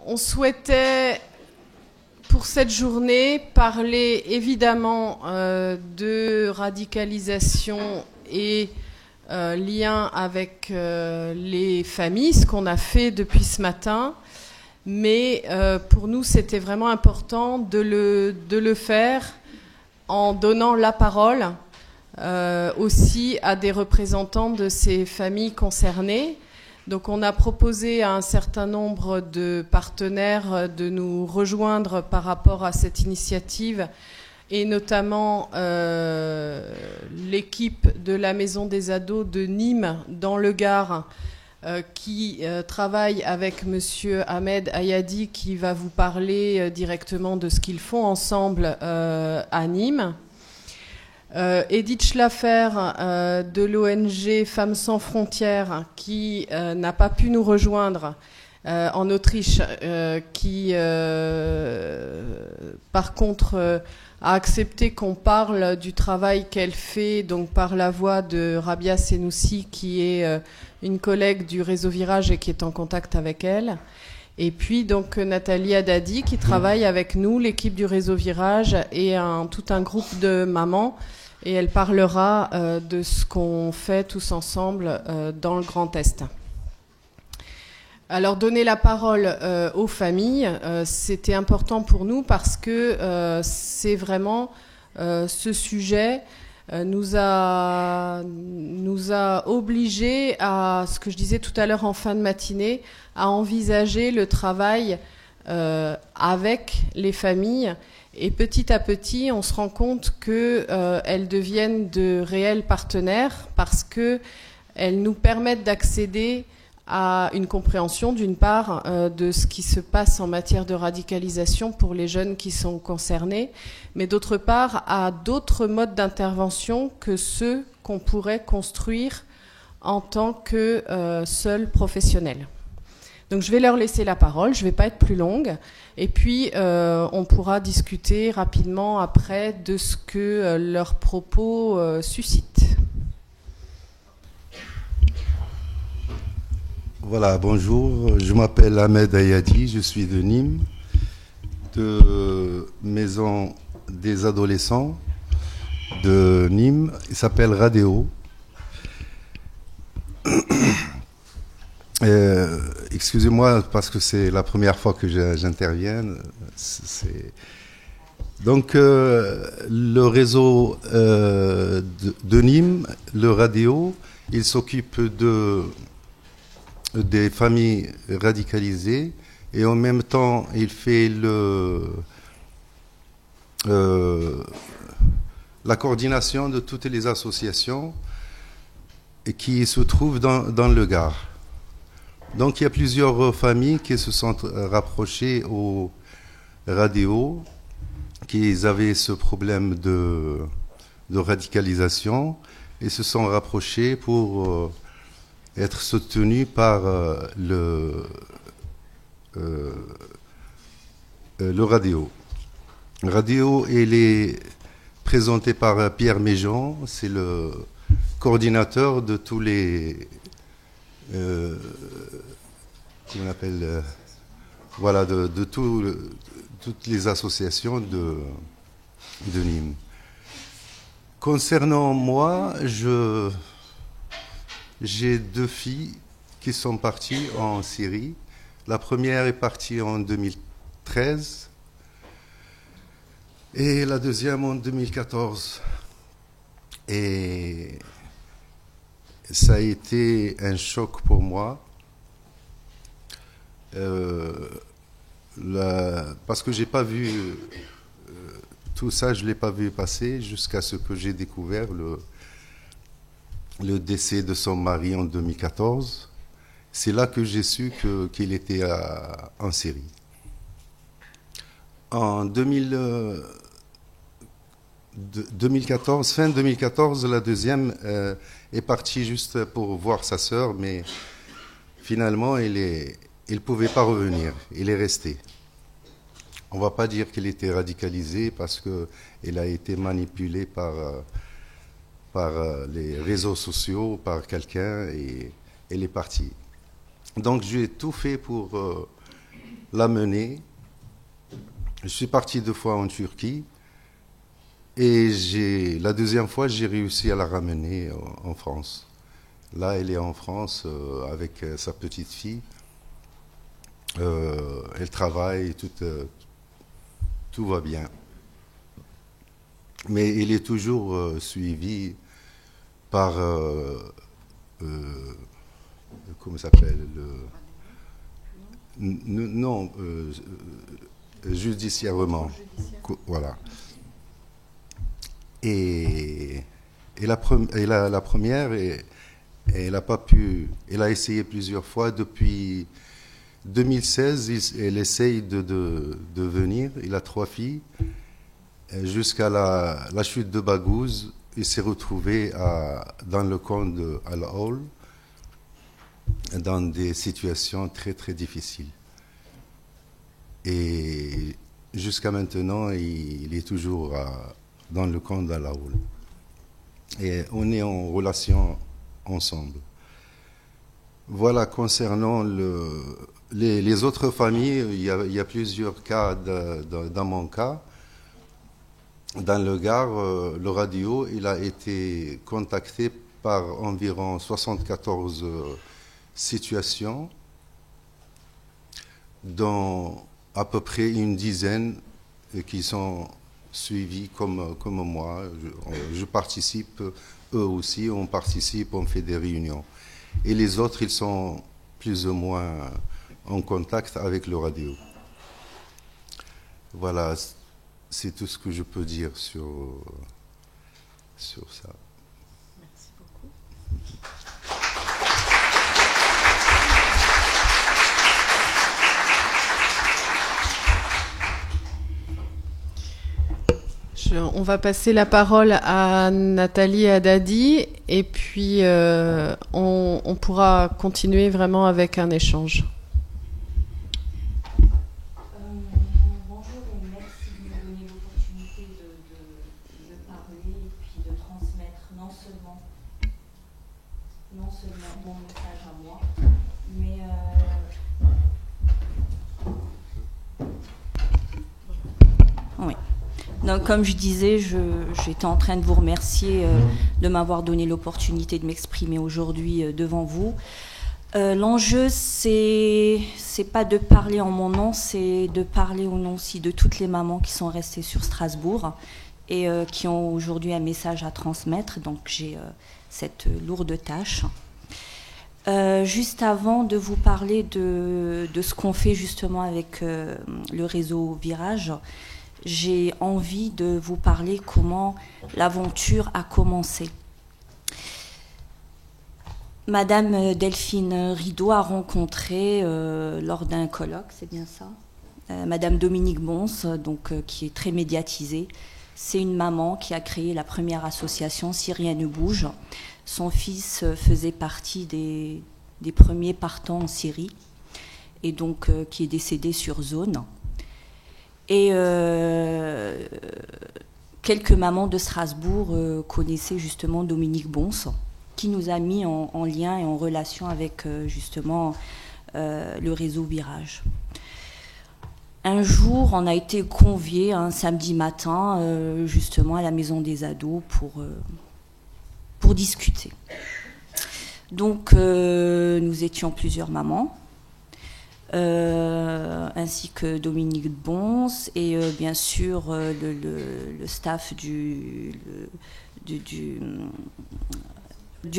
On souhaitait, pour cette journée, parler évidemment de radicalisation et lien avec les familles, ce qu'on a fait depuis ce matin. Mais pour nous, c'était vraiment important de le faire en donnant la parole aussi à des représentants de ces familles concernées. Donc on a proposé à un certain nombre de partenaires de nous rejoindre par rapport à cette initiative, et notamment l'équipe de la Maison des Ados de Nîmes dans le Gard, qui travaille avec Monsieur Ahmed Ayadi, qui va vous parler directement de ce qu'ils font ensemble à Nîmes. Edith Schlaffer de l'ONG Femmes sans frontières, qui n'a pas pu nous rejoindre en Autriche, qui par contre a accepté qu'on parle du travail qu'elle fait, donc par la voix de Rabia Senoussi, qui est une collègue du réseau Virage et qui est en contact avec elle. Et puis donc Nathalie Haddadi, qui travaille avec nous, l'équipe du réseau Virage, et tout un groupe de mamans. Et elle parlera de ce qu'on fait tous ensemble dans le Grand Est. Alors, donner la parole aux familles, c'était important pour nous parce que c'est vraiment ce sujet nous a obligés à, ce que je disais tout à l'heure en fin de matinée, à envisager le travail avec les familles. Et petit à petit, on se rend compte qu'elles deviennent de réels partenaires parce qu'elles nous permettent d'accéder à une compréhension, d'une part, de ce qui se passe en matière de radicalisation pour les jeunes qui sont concernés, mais d'autre part, à d'autres modes d'intervention que ceux qu'on pourrait construire en tant que seuls professionnels. Donc je vais leur laisser la parole, je ne vais pas être plus longue, et puis on pourra discuter rapidement après de ce que leurs propos suscitent. Voilà, bonjour, je m'appelle Ahmed Ayadi, je suis de Nîmes, de Maison des Adolescents de Nîmes, il s'appelle Radéo. Excusez-moi parce que c'est la première fois que j'interviens. Donc le réseau de Nîmes, le Radéo, il s'occupe des familles radicalisées et en même temps il fait la coordination de toutes les associations qui se trouvent dans le Gard. Donc il y a plusieurs familles qui se sont rapprochées au Radéo, qui avaient ce problème de radicalisation et se sont rapprochées pour être soutenues par le Radéo. Radéo, il est présenté par Pierre Méjean, c'est le coordinateur de tous les qu'on appelle voilà, de toutes les associations de Nîmes. Concernant moi, j'ai deux filles qui sont parties en Syrie. La première est partie en 2013 et la deuxième en 2014. Et ça a été un choc pour moi. Parce que j'ai pas vu tout ça, je l'ai pas vu passer jusqu'à ce que j'ai découvert le décès de son mari en 2014. C'est là que j'ai su qu'il était en Syrie. En 2014, fin 2014, la deuxième est partie juste pour voir sa sœur, mais finalement, il ne pouvait pas revenir. Il est resté. On ne va pas dire qu'il était radicalisé parce qu'il a été manipulé par les réseaux sociaux, par quelqu'un, et il est parti. Donc j'ai tout fait pour l'amener. Je suis parti 2 fois en Turquie et la deuxième fois, j'ai réussi à la ramener en France. Là, elle est en France avec sa petite fille. Elle travaille, tout va bien. Mais il est toujours suivi par, comment ça s'appelle, non, judiciairement. Voilà. Et la première, elle a pas pu, elle a essayé plusieurs fois depuis 2016, elle essaye de venir. Il a 3 filles. Jusqu'à la chute de Baghouz, il s'est retrouvé dans le camp de Al-Hol, dans des situations très très difficiles. Et jusqu'à maintenant, il est toujours dans le camp d'Al-Hol. Et on est en relation ensemble. Voilà, concernant les autres familles, il y a plusieurs cas dans mon cas. Dans le Gard, le radio, il a été contacté par environ 74 situations, dont à peu près une dizaine qui sont suivies comme moi. Je participe, eux aussi, on participe, on fait des réunions. Et les autres, ils sont plus ou moins en contact avec le radio. Voilà, c'est tout ce que je peux dire sur ça. Merci beaucoup. On va passer la parole à Nathalie Haddadi et puis on pourra continuer vraiment avec un échange. Bonjour et merci de me donner l'opportunité de parler et puis de transmettre non seulement mon message à moi, mais oui. Donc, comme je disais, j'étais en train de vous remercier de m'avoir donné l'opportunité de m'exprimer aujourd'hui devant vous. L'enjeu, c'est pas de parler en mon nom, c'est de parler au nom aussi de toutes les mamans qui sont restées sur Strasbourg et qui ont aujourd'hui un message à transmettre. Donc, j'ai cette lourde tâche. Juste avant de vous parler de ce qu'on fait justement avec le réseau Virage, j'ai envie de vous parler comment l'aventure a commencé. Madame Delphine Rideau a rencontré lors d'un colloque, c'est bien ça, Madame Dominique Bons, donc, qui est très médiatisée. C'est une maman qui a créé la première association Si Rien Ne Bouge. Son fils faisait partie des premiers partants en Syrie et donc qui est décédé sur zone. Et quelques mamans de Strasbourg connaissaient justement Dominique Bons, qui nous a mis en lien et en relation avec justement le réseau Virage. Un jour, on a été conviés un samedi matin justement à la maison des ados pour discuter. Donc nous étions plusieurs mamans, ainsi que Dominique Bons et bien sûr le staff du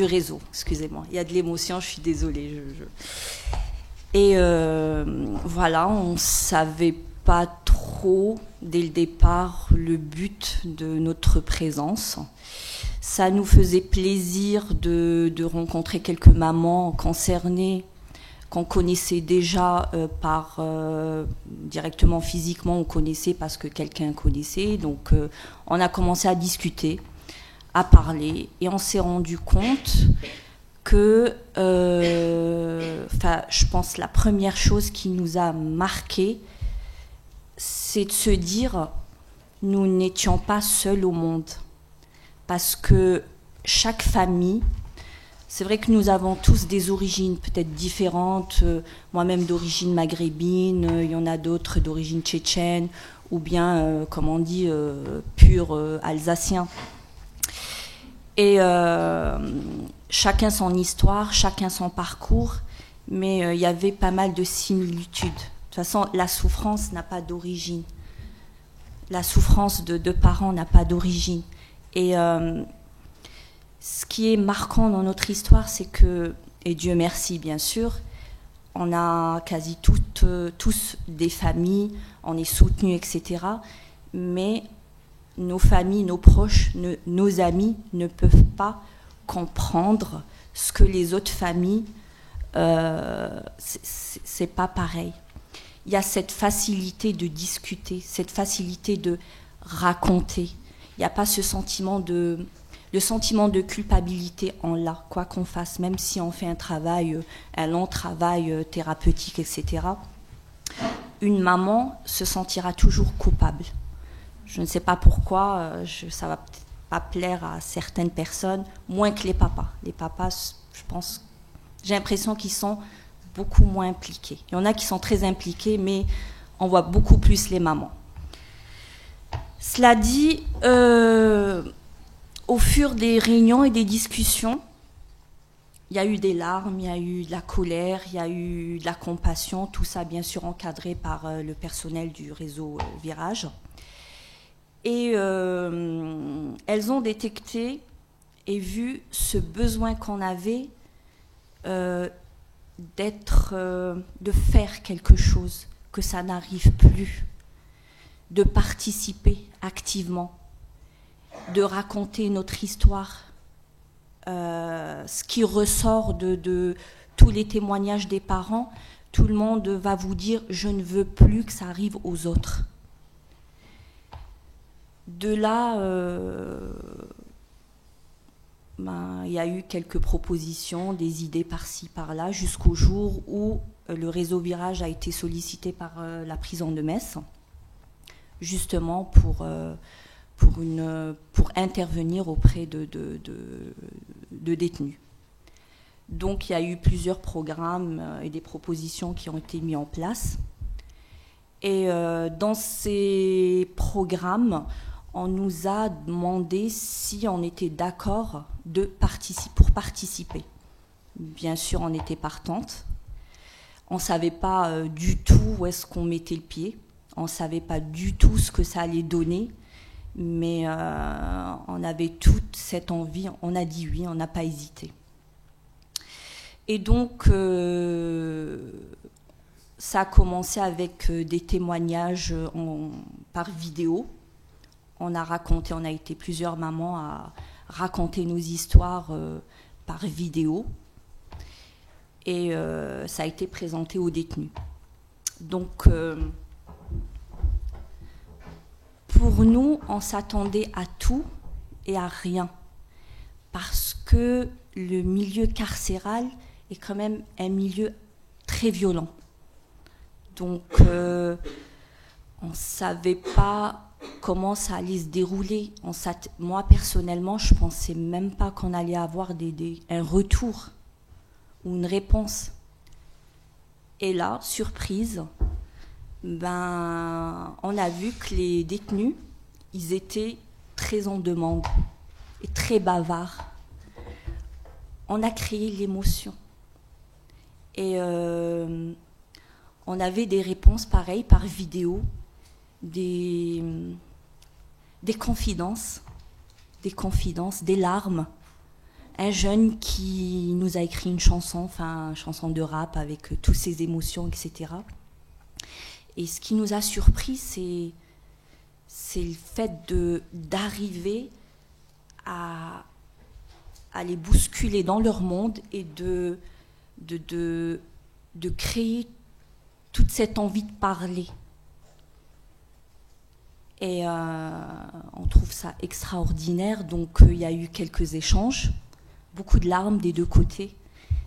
réseau. Excusez-moi, il y a de l'émotion, je suis désolée. Et voilà, on ne savait pas trop dès le départ le but de notre présence. Ça nous faisait plaisir de rencontrer quelques mamans concernées qu'on connaissait déjà directement physiquement, on connaissait parce que quelqu'un connaissait. Donc on a commencé à discuter, à parler, et on s'est rendu compte que, je pense, la première chose qui nous a marqué, c'est de se dire, nous n'étions pas seuls au monde, parce que chaque famille C'est vrai que nous avons tous des origines peut-être différentes, moi-même d'origine maghrébine, il y en a d'autres d'origine tchétchène, ou bien, comme on dit, pur alsacien. Et chacun son histoire, chacun son parcours, mais il y avait pas mal de similitudes. De toute façon, la souffrance n'a pas d'origine. La souffrance de parents n'a pas d'origine. Et ce qui est marquant dans notre histoire, c'est que, et Dieu merci bien sûr, on a quasi tous des familles, on est soutenus, etc. Mais nos familles, nos proches, nos amis ne peuvent pas comprendre ce que les autres familles, c'est pas pareil. Il y a cette facilité de discuter, cette facilité de raconter. Il n'y a pas ce sentiment le sentiment de culpabilité en là, quoi qu'on fasse, même si on fait un long travail thérapeutique, etc. Une maman se sentira toujours coupable. Je ne sais pas pourquoi, ça va peut-être pas plaire à certaines personnes, moins que les papas. Les papas, je pense, j'ai l'impression qu'ils sont beaucoup moins impliqués. Il y en a qui sont très impliqués, mais on voit beaucoup plus les mamans. Cela dit, au fur des réunions et des discussions, il y a eu des larmes, il y a eu de la colère, il y a eu de la compassion, tout ça bien sûr encadré par le personnel du réseau Virage. Et elles ont détecté et vu ce besoin qu'on avait de faire quelque chose, que ça n'arrive plus, de participer activement, de raconter notre histoire, ce qui ressort de tous les témoignages des parents. Tout le monde va vous dire « je ne veux plus que ça arrive aux autres ». De là, il y a eu quelques propositions, des idées par-ci, par-là, jusqu'au jour où le réseau Virage a été sollicité par la prison de Metz, justement pour intervenir auprès de détenus. Donc il y a eu plusieurs programmes et des propositions qui ont été mis en place. Et dans ces programmes, on nous a demandé si on était d'accord pour participer. Bien sûr, on était partante. On ne savait pas du tout où est-ce qu'on mettait le pied. On ne savait pas du tout ce que ça allait donner. Mais on avait toute cette envie. On a dit oui, on n'a pas hésité. Et donc, ça a commencé avec des témoignages par vidéo. On a été plusieurs mamans à raconter nos histoires par vidéo. Et ça a été présenté aux détenus. Donc, pour nous, on s'attendait à tout et à rien. Parce que le milieu carcéral est quand même un milieu très violent. Donc, on ne savait pas comment ça allait se dérouler. Moi, personnellement, je ne pensais même pas qu'on allait avoir un retour ou une réponse. Et là, surprise, on a vu que les détenus, ils étaient très en demande et très bavards. On a créé l'émotion. Et on avait des réponses pareilles par vidéo, des confidences, des larmes. Un jeune qui nous a écrit une chanson de rap avec toutes ses émotions, etc. Et ce qui nous a surpris, c'est le fait d'arriver à les bousculer dans leur monde et de créer toute cette envie de parler. Et on trouve ça extraordinaire. Donc il y a eu quelques échanges, beaucoup de larmes des deux côtés.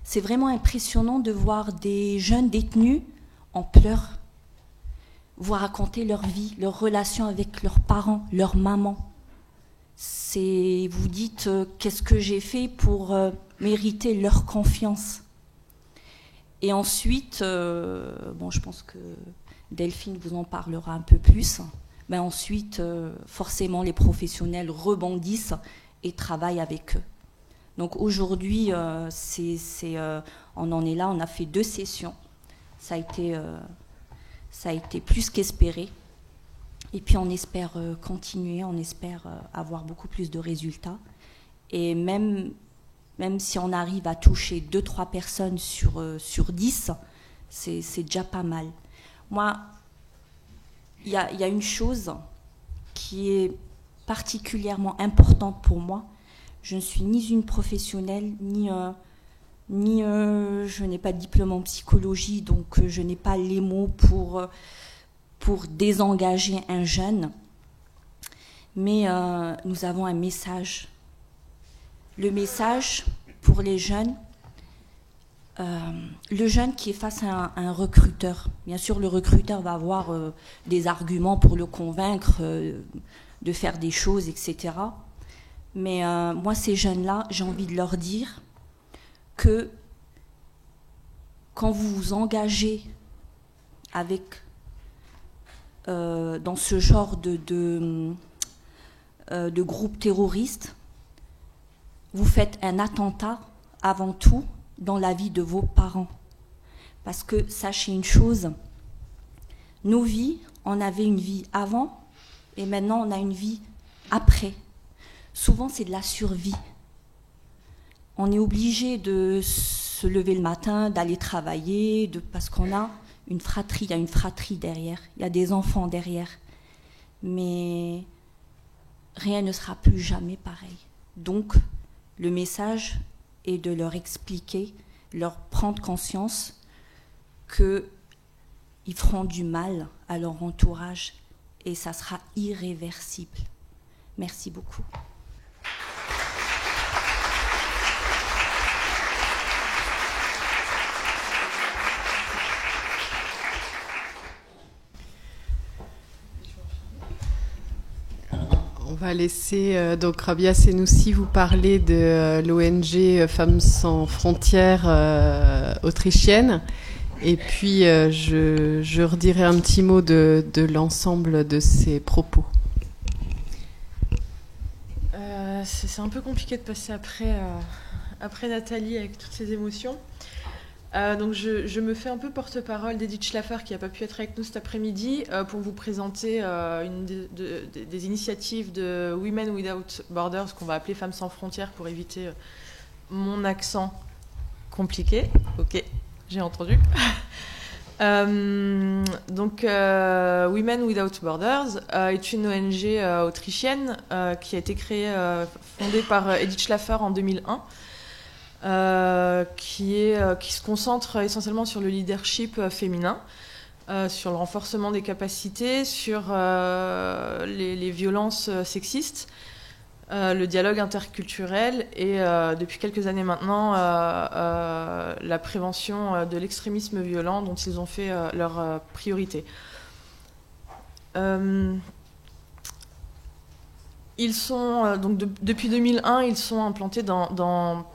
C'est vraiment impressionnant de voir des jeunes détenus en pleurs, vous raconter leur vie, leur relation avec leurs parents, leur maman. Vous dites, qu'est-ce que j'ai fait pour mériter leur confiance. Et ensuite, je pense que Delphine vous en parlera un peu plus. Ben ensuite, forcément, les professionnels rebondissent et travaillent avec eux. Donc aujourd'hui, on en est là, on a fait 2 sessions. Ça a été plus qu'espéré. Et puis on espère continuer, on espère avoir beaucoup plus de résultats. Et même si on arrive à toucher 2-3 personnes sur 10, c'est déjà pas mal. Moi, il y a une chose qui est particulièrement importante pour moi. Je ne suis ni une professionnelle, ni je n'ai pas de diplôme en psychologie, donc je n'ai pas les mots pour désengager un jeune. Mais nous avons un message. Le message pour les jeunes, le jeune qui est face à un recruteur. Bien sûr, le recruteur va avoir des arguments pour le convaincre de faire des choses, etc. Mais moi, ces jeunes-là, j'ai envie de leur dire que quand vous vous engagez dans ce genre de groupe terroriste, vous faites un attentat avant tout dans la vie de vos parents. Parce que sachez une chose, nos vies, on avait une vie avant et maintenant on a une vie après. Souvent c'est de la survie. On est obligé de se lever le matin, d'aller travailler, parce qu'on a une fratrie, il y a une fratrie derrière, il y a des enfants derrière. Mais rien ne sera plus jamais pareil. Donc, le message est de leur expliquer, leur prendre conscience qu'ils feront du mal à leur entourage et ça sera irréversible. Merci beaucoup. On va laisser donc Rabia Senoussi vous parler de l'ONG Femmes sans frontières autrichienne. Et puis je redirai un petit mot de l'ensemble de ses propos. C'est un peu compliqué de passer après Nathalie avec toutes ces émotions. Donc je me fais un peu porte-parole d'Edith Schlaffer qui n'a pas pu être avec nous cet après-midi pour vous présenter une des initiatives de Women Without Borders qu'on va appeler Femmes sans frontières pour éviter mon accent compliqué. Ok, j'ai entendu. Donc Women Without Borders est une ONG autrichienne qui a été créée, fondée par Edith Schlaffer en 2001. Qui se concentre essentiellement sur le leadership féminin, sur le renforcement des capacités, sur les violences sexistes, le dialogue interculturel et depuis quelques années maintenant la prévention de l'extrémisme violent dont ils ont fait leur priorité. Ils sont donc depuis 2001, ils sont implantés dans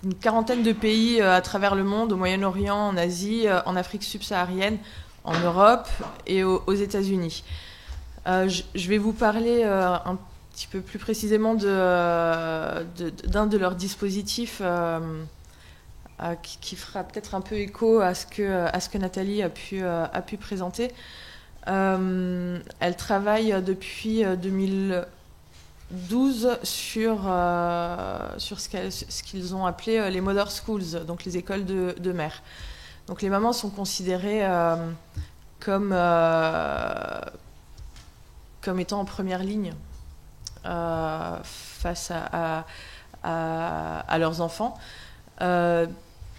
une quarantaine de pays à travers le monde, au Moyen-Orient, en Asie, en Afrique subsaharienne, en Europe et aux États-Unis. Je vais vous parler un petit peu plus précisément d'un de leurs dispositifs qui fera peut-être un peu écho à ce que Nathalie a pu présenter. Elle travaille depuis 2012 sur ce qu'ils ont appelé les mother schools, donc les écoles de mères. Donc les mamans sont considérées comme étant en première ligne face à leurs enfants, et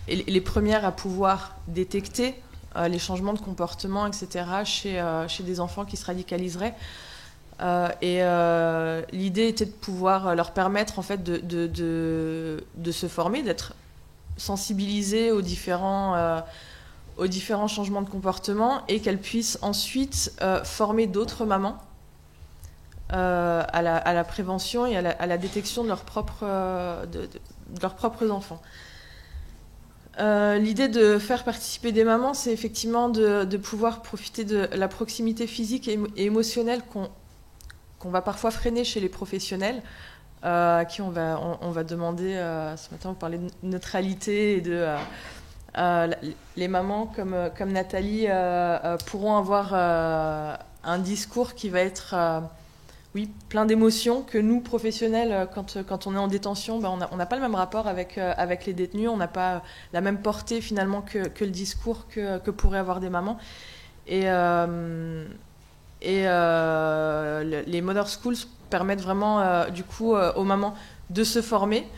les premières à pouvoir détecter les changements de comportement, etc., chez des enfants qui se radicaliseraient. L'idée était de pouvoir leur permettre en fait de se former, d'être sensibilisées aux différents changements de comportement et qu'elles puissent ensuite former d'autres mamans à la prévention et à la détection de leur propre leurs propres enfants. L'idée de faire participer des mamans, c'est effectivement de pouvoir profiter de la proximité physique et émotionnelle qu'on va parfois freiner chez les professionnels, à qui on va demander, ce matin vous parlez de neutralité, et de les mamans comme Nathalie pourront avoir un discours qui va être plein d'émotions, que nous, professionnels, quand on est en détention, on n'a pas le même rapport avec les détenus, on n'a pas la même portée finalement que le discours que pourraient avoir des mamans. Et les Mother Schools permettent vraiment du coup aux mamans de se former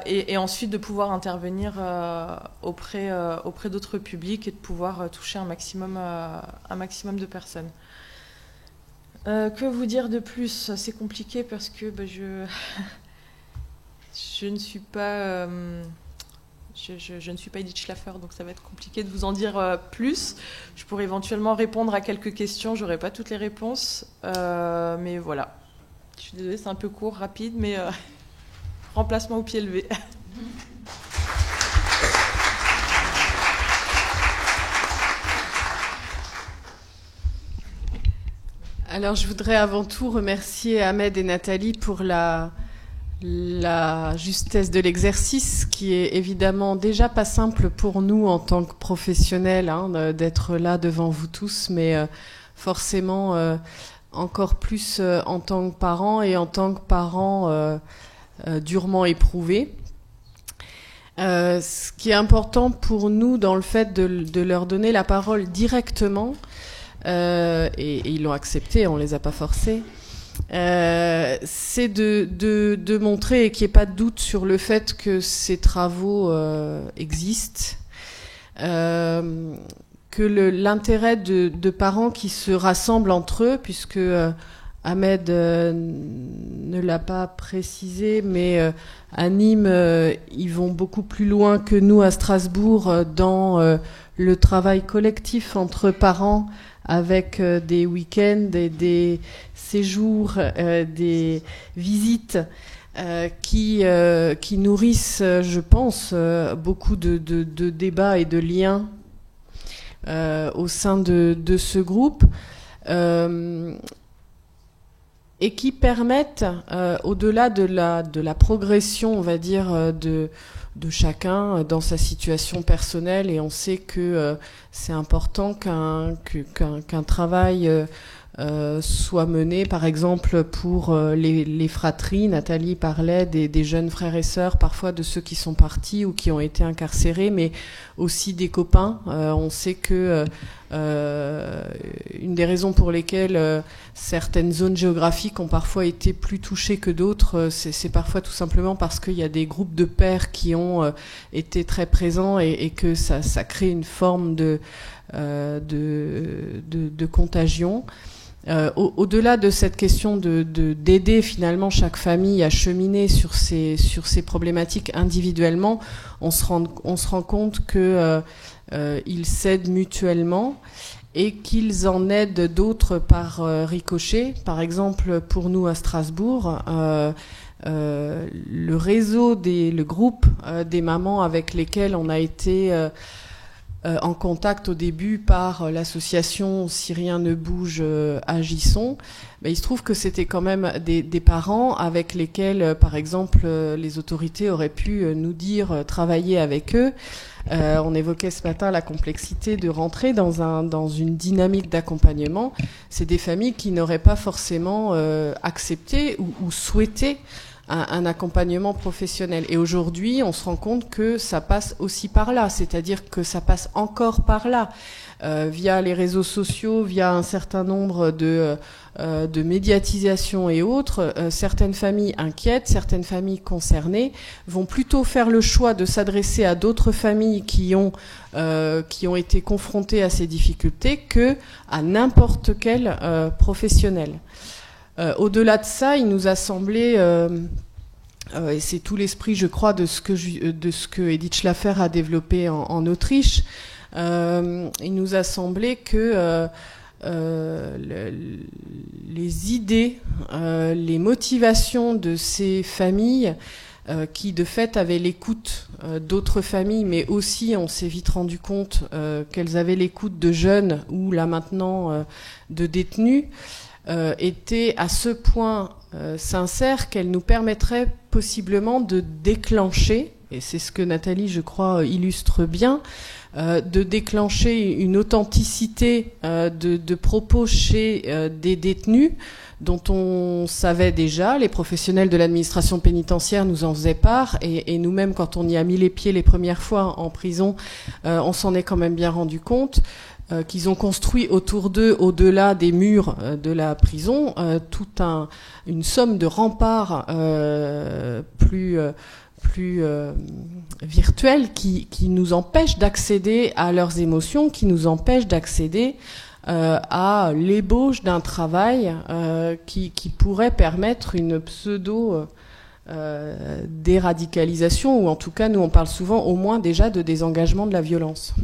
et ensuite de pouvoir intervenir auprès d'autres publics et de pouvoir toucher un maximum de personnes. Que vous dire de plus? C'est compliqué parce que je ne suis pas je ne suis pas Edith Schlaffer, donc ça va être compliqué de vous en dire plus. Je pourrais éventuellement répondre à quelques questions, j'aurai pas toutes les réponses, mais voilà. Je suis désolée, c'est un peu court, rapide, mais remplacement au pied levé. Alors, je voudrais avant tout remercier Ahmed et Nathalie pour la justesse de l'exercice, qui est évidemment déjà pas simple pour nous en tant que professionnels, d'être là devant vous tous, mais forcément encore plus en tant que parents et en tant que parents durement éprouvés. Ce qui est important pour nous dans le fait de leur donner la parole directement, et ils l'ont accepté, on les a pas forcés, c'est de montrer, et qu'il n'y ait pas de doute sur le fait que ces travaux existent, que l'intérêt de parents qui se rassemblent entre eux, puisque Ahmed ne l'a pas précisé, mais à Nîmes, ils vont beaucoup plus loin que nous à Strasbourg dans le travail collectif entre parents, avec des week-ends, des séjours, des visites qui nourrissent, je pense, beaucoup de débats et de liens au sein de ce groupe, et qui permettent, au-delà de la progression, on va dire, de chacun dans sa situation personnelle, et on sait que c'est important qu'un travail soit mené, par exemple pour les fratries. Nathalie parlait des jeunes frères et sœurs, parfois de ceux qui sont partis ou qui ont été incarcérés, mais aussi des copains. On sait que une des raisons pour lesquelles certaines zones géographiques ont parfois été plus touchées que d'autres, c'est parfois tout simplement parce qu'il y a des groupes de pères qui ont été très présents, et que ça crée une forme de contagion. Au-delà de cette question d'aider finalement chaque famille à cheminer sur ces problématiques individuellement, on se rend compte que ils s'aident mutuellement et qu'ils en aident d'autres par ricochet. Par exemple, pour nous à Strasbourg, le réseau le groupe des mamans avec lesquelles on a été en contact au début par l'association Si rien ne bouge, agissons, mais il se trouve que c'était quand même des parents avec lesquels, par exemple, les autorités auraient pu nous dire travailler avec eux. On évoquait ce matin la complexité de rentrer dans une dynamique d'accompagnement. C'est des familles qui n'auraient pas forcément accepté ou souhaité un accompagnement professionnel. Et aujourd'hui, on se rend compte que ça passe aussi par là, c'est-à-dire que ça passe encore par là, via les réseaux sociaux, via un certain nombre de médiatisation et autres. Certaines familles inquiètes, certaines familles concernées vont plutôt faire le choix de s'adresser à d'autres familles qui ont été confrontées à ces difficultés que à n'importe quel professionnel. Au-delà de ça, il nous a semblé, et c'est tout l'esprit, je crois, de ce que Edith Schlaffer a développé en Autriche, il nous a semblé que les idées, les motivations de ces familles qui de fait avaient l'écoute d'autres familles, mais aussi on s'est vite rendu compte qu'elles avaient l'écoute de jeunes ou là maintenant de détenus, étaient à ce point sincères qu'elles nous permettraient possiblement de déclencher, et c'est ce que Nathalie, je crois, illustre bien, de déclencher une authenticité de propos chez des détenus dont on savait déjà, les professionnels de l'administration pénitentiaire nous en faisaient part, et nous-mêmes, quand on y a mis les pieds les premières fois en prison, on s'en est quand même bien rendu compte, qu'ils ont construit autour d'eux, au-delà des murs de la prison, toute une somme de remparts plus virtuels qui nous empêchent d'accéder à leurs émotions, qui nous empêchent d'accéder à l'ébauche d'un travail qui pourrait permettre une pseudo déradicalisation, ou en tout cas, nous on parle souvent au moins déjà de désengagement de la violence.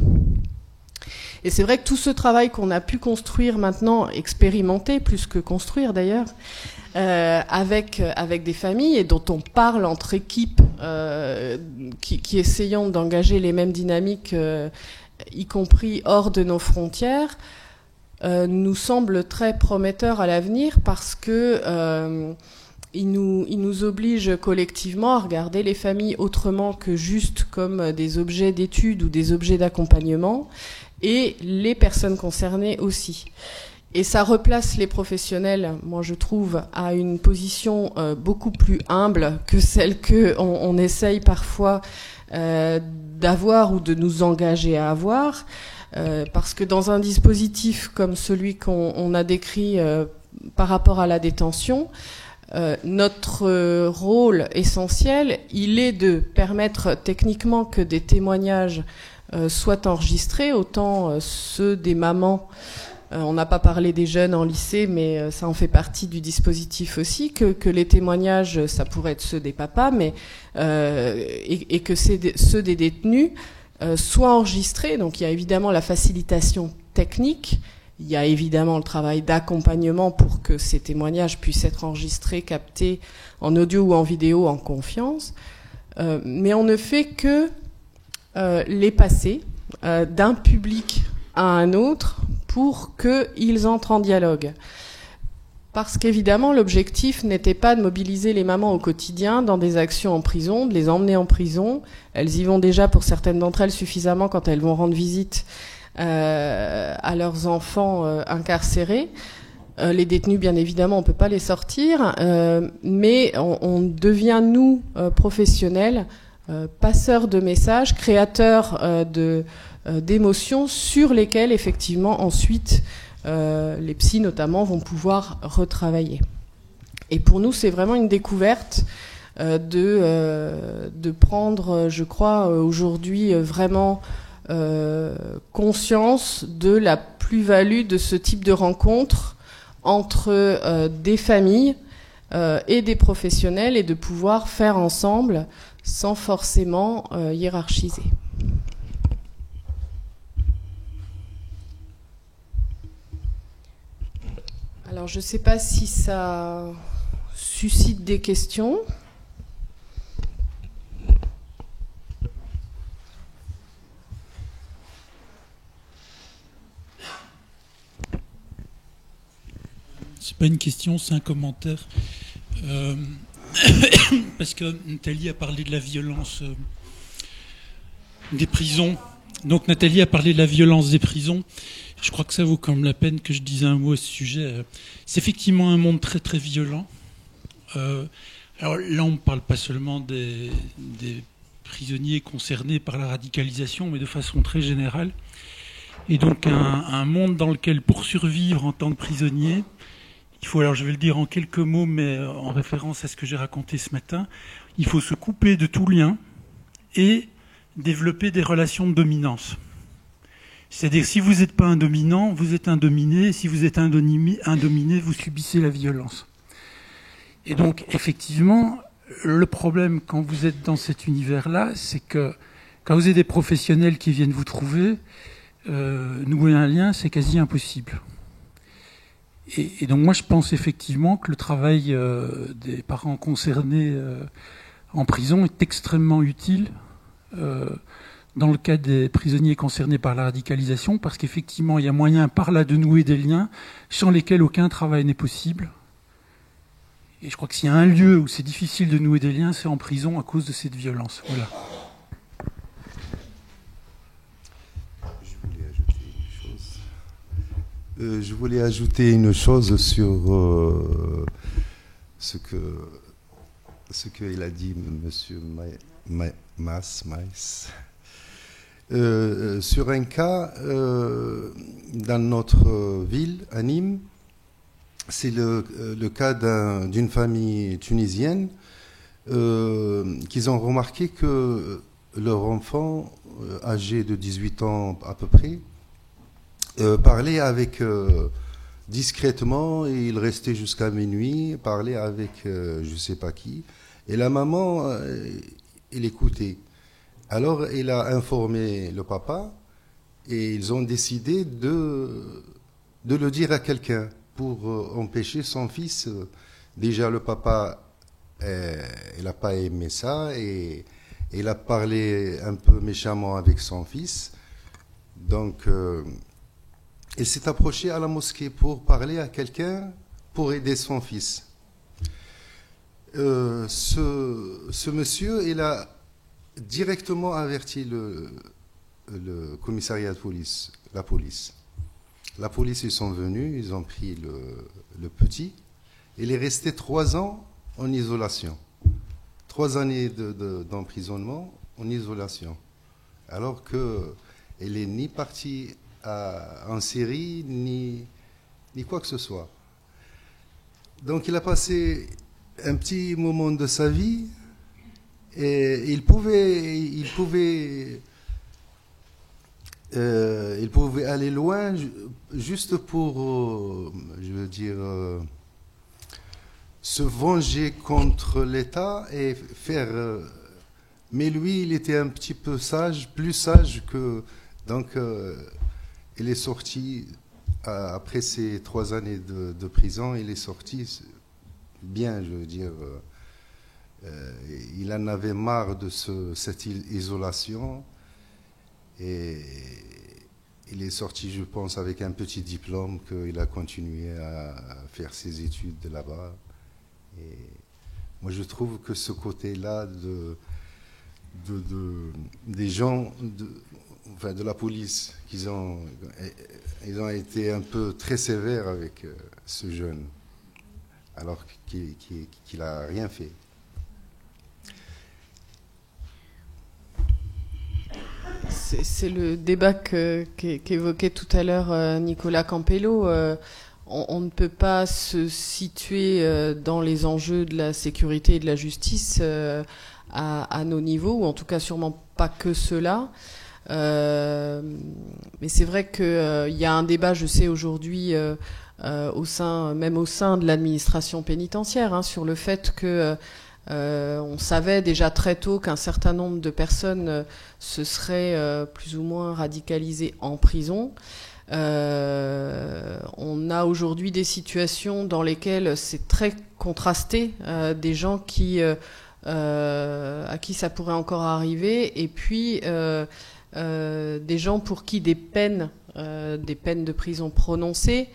Et c'est vrai que tout ce travail qu'on a pu construire maintenant, expérimenter plus que construire d'ailleurs, avec des familles et dont on parle entre équipes qui essayons d'engager les mêmes dynamiques, y compris hors de nos frontières, nous semble très prometteur à l'avenir parce que il nous oblige collectivement à regarder les familles autrement que juste comme des objets d'étude ou des objets d'accompagnement, et les personnes concernées aussi. Et ça replace les professionnels, moi je trouve, à une position beaucoup plus humble que celle qu'on essaye parfois d'avoir ou de nous engager à avoir. Parce que dans un dispositif comme celui qu'on a décrit par rapport à la détention, notre rôle essentiel, il est de permettre techniquement que des témoignages soient enregistrés, autant ceux des mamans. On n'a pas parlé des jeunes en lycée, mais ça en fait partie du dispositif aussi, que les témoignages, ça pourrait être ceux des papas, mais et que ceux des détenus soient enregistrés. Donc il y a évidemment la facilitation technique, il y a évidemment le travail d'accompagnement pour que ces témoignages puissent être enregistrés, captés en audio ou en vidéo en confiance, mais on ne fait que les passer d'un public à un autre pour qu'ils entrent en dialogue. Parce qu'évidemment, l'objectif n'était pas de mobiliser les mamans au quotidien dans des actions en prison, de les emmener en prison. Elles y vont déjà, pour certaines d'entre elles, suffisamment quand elles vont rendre visite à leurs enfants incarcérés. Les détenus, bien évidemment, on ne peut pas les sortir, mais on devient, nous, professionnels, passeurs de messages, créateurs d'émotions sur lesquelles, effectivement, ensuite, les psys, notamment, vont pouvoir retravailler. Et pour nous, c'est vraiment une découverte de prendre, je crois, aujourd'hui, vraiment conscience de la plus-value de ce type de rencontre entre des familles et des professionnels, et de pouvoir faire ensemble sans forcément hiérarchiser. Alors, je ne sais pas si ça suscite des questions. C'est pas une question, c'est un commentaire. Parce que Nathalie a parlé de la violence des prisons. Donc Nathalie a parlé de la violence des prisons. Je crois que ça vaut quand même la peine que je dise un mot à ce sujet. C'est effectivement un monde très très violent. Alors là, on ne parle pas seulement des prisonniers concernés par la radicalisation, mais de façon très générale. Et donc un monde dans lequel, pour survivre en tant que prisonnier, il faut, alors je vais le dire en quelques mots, mais en référence à ce que j'ai raconté ce matin, il faut se couper de tout lien et développer des relations de dominance. C'est-à-dire, si vous n'êtes pas un dominant, vous êtes un dominé. Si vous êtes un dominé, vous subissez la violence. Et donc, effectivement, le problème quand vous êtes dans cet univers-là, c'est que quand vous avez des professionnels qui viennent vous trouver, nouer un lien, c'est quasi impossible. Et donc, moi, je pense effectivement que le travail des parents concernés en prison est extrêmement utile dans le cas des prisonniers concernés par la radicalisation, parce qu'effectivement, il y a moyen par là de nouer des liens sans lesquels aucun travail n'est possible. Et je crois que s'il y a un lieu où c'est difficile de nouer des liens, c'est en prison à cause de cette violence. Voilà. Je voulais ajouter une chose sur ce qu'il a dit, Monsieur Maïs. Sur un cas dans notre ville, à Nîmes, c'est le cas d'une famille tunisienne qu'ils ont remarqué que leur enfant, âgé de 18 ans à peu près, parlait avec discrètement, et il restait jusqu'à minuit, parlait avec je ne sais pas qui, et la maman, elle écoutait. Alors, il a informé le papa et ils ont décidé de le dire à quelqu'un pour empêcher son fils. Déjà, le papa, il n'a pas aimé ça et il a parlé un peu méchamment avec son fils. Donc, il s'est approché à la mosquée pour parler à quelqu'un pour aider son fils. Ce monsieur, il a directement averti le commissariat de police, la police. La police, ils sont venus, ils ont pris le petit. Il est resté 3 ans en isolation. 3 années d'emprisonnement en isolation. Alors qu'il n'est ni parti en Syrie, ni quoi que ce soit. Donc il a passé un petit moment de sa vie. Et il pouvait aller loin juste pour, je veux dire, se venger contre l'État et faire. Mais lui, il était un petit peu sage, plus sage que. Donc, il est sorti après ces 3 années de prison. Il est sorti bien, je veux dire. Il en avait marre de cette isolation et il est sorti, je pense, avec un petit diplôme qu'il a continué à faire ses études là-bas. Et moi, je trouve que ce côté-là des gens, de la police, ils ont été un peu très sévères avec ce jeune, alors qu'il n'a rien fait. C'est le débat qu'évoquait tout à l'heure Nicolas Campello. On ne peut pas se situer dans les enjeux de la sécurité et de la justice à nos niveaux, ou en tout cas sûrement pas que cela. Mais c'est vrai qu'il y a un débat, je sais aujourd'hui, même au sein de l'administration pénitentiaire, sur le fait que on savait déjà très tôt qu'un certain nombre de personnes se seraient plus ou moins radicalisées en prison. On a aujourd'hui des situations dans lesquelles c'est très contrasté, des gens à qui ça pourrait encore arriver, et puis des gens pour qui des peines de prison prononcées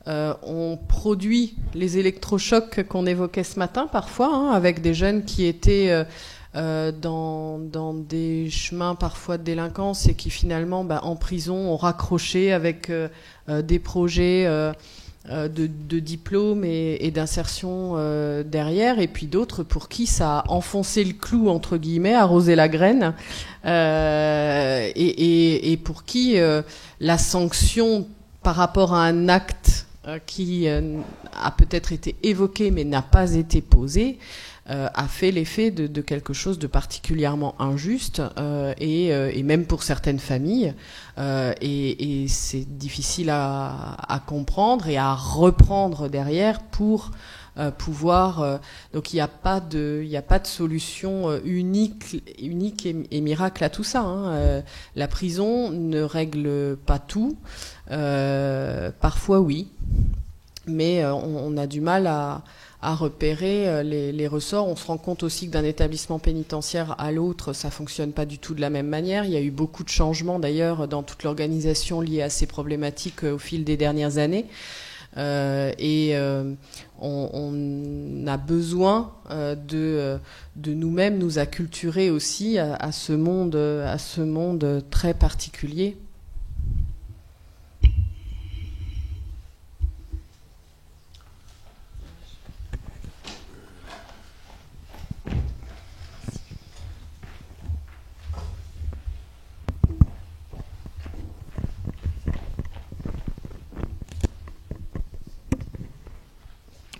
on produit les électrochocs qu'on évoquait ce matin parfois, avec des jeunes qui étaient dans des chemins parfois de délinquance et qui finalement en prison ont raccroché avec des projets de diplôme et d'insertion derrière, et puis d'autres pour qui ça a enfoncé le clou, entre guillemets, arrosé la graine, et pour qui la sanction par rapport à un acte qui a peut-être été évoqué mais n'a pas été posé, a fait l'effet de quelque chose de particulièrement injuste, et même pour certaines familles, et c'est difficile à comprendre et à reprendre derrière pour pouvoir. Donc il n'y a pas de solution unique et miracle à tout ça. La prison ne règle pas tout. Parfois oui, mais on a du mal à repérer les ressorts. On se rend compte aussi que d'un établissement pénitentiaire à l'autre, ça fonctionne pas du tout de la même manière. Il y a eu beaucoup de changements d'ailleurs dans toute l'organisation liée à ces problématiques au fil des dernières années. On a besoin de nous-mêmes nous acculturer aussi à ce monde très particulier.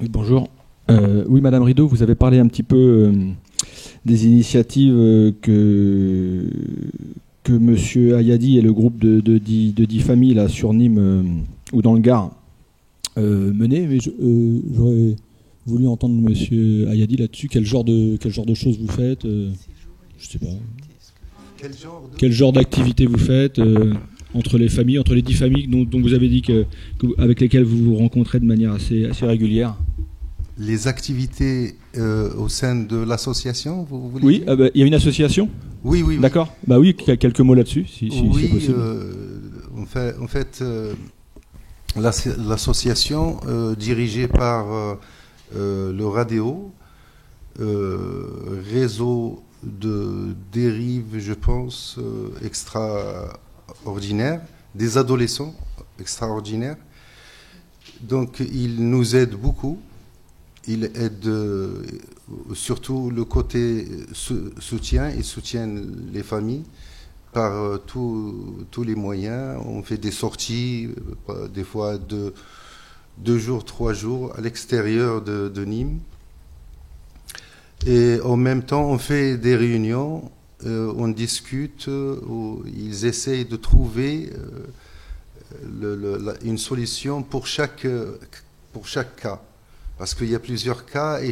Oui, bonjour. Oui, Madame Rideau, vous avez parlé un petit peu des initiatives que Monsieur Ayadi et le groupe de 10 familles là, sur Nîmes ou dans le Gard menaient, mais j'aurais voulu entendre Monsieur Ayadi là-dessus. Quel genre de choses vous faites je sais pas. Quel genre d'activité vous faites entre les familles, entre les 10 familles dont vous avez dit avec lesquelles vous vous rencontrez de manière assez régulière? Les activités au sein de l'association, vous voulez Oui, dire il y a une association. Oui. D'accord. Bah oui, quelques mots là-dessus, si oui, c'est possible. En fait, l'association dirigée par le RADEO, réseau de dérive, je pense, extraordinaire, des adolescents extraordinaires. Donc, il nous aide beaucoup. Il aide surtout le côté soutien. Il soutient les familles par tous les moyens. On fait des sorties, des fois 2 jours, 3 jours à l'extérieur de Nîmes. Et en même temps, on fait des réunions, on discute, ils essayent de trouver une solution pour chaque cas. Parce qu'il y a plusieurs cas et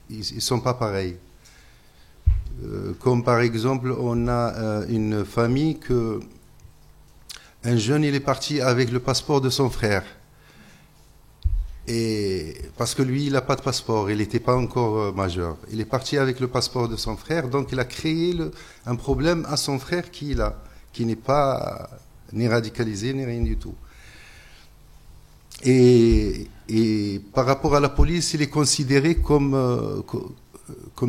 ils ne sont pas pareils. Comme par exemple, on a une famille que un jeune il est parti avec le passeport de son frère. Et parce que lui, il n'a pas de passeport, il n'était pas encore majeur. Il est parti avec le passeport de son frère, donc il a créé un problème à son frère qui n'est pas ni radicalisé, ni rien du tout. Et par rapport à la police, il est considéré comme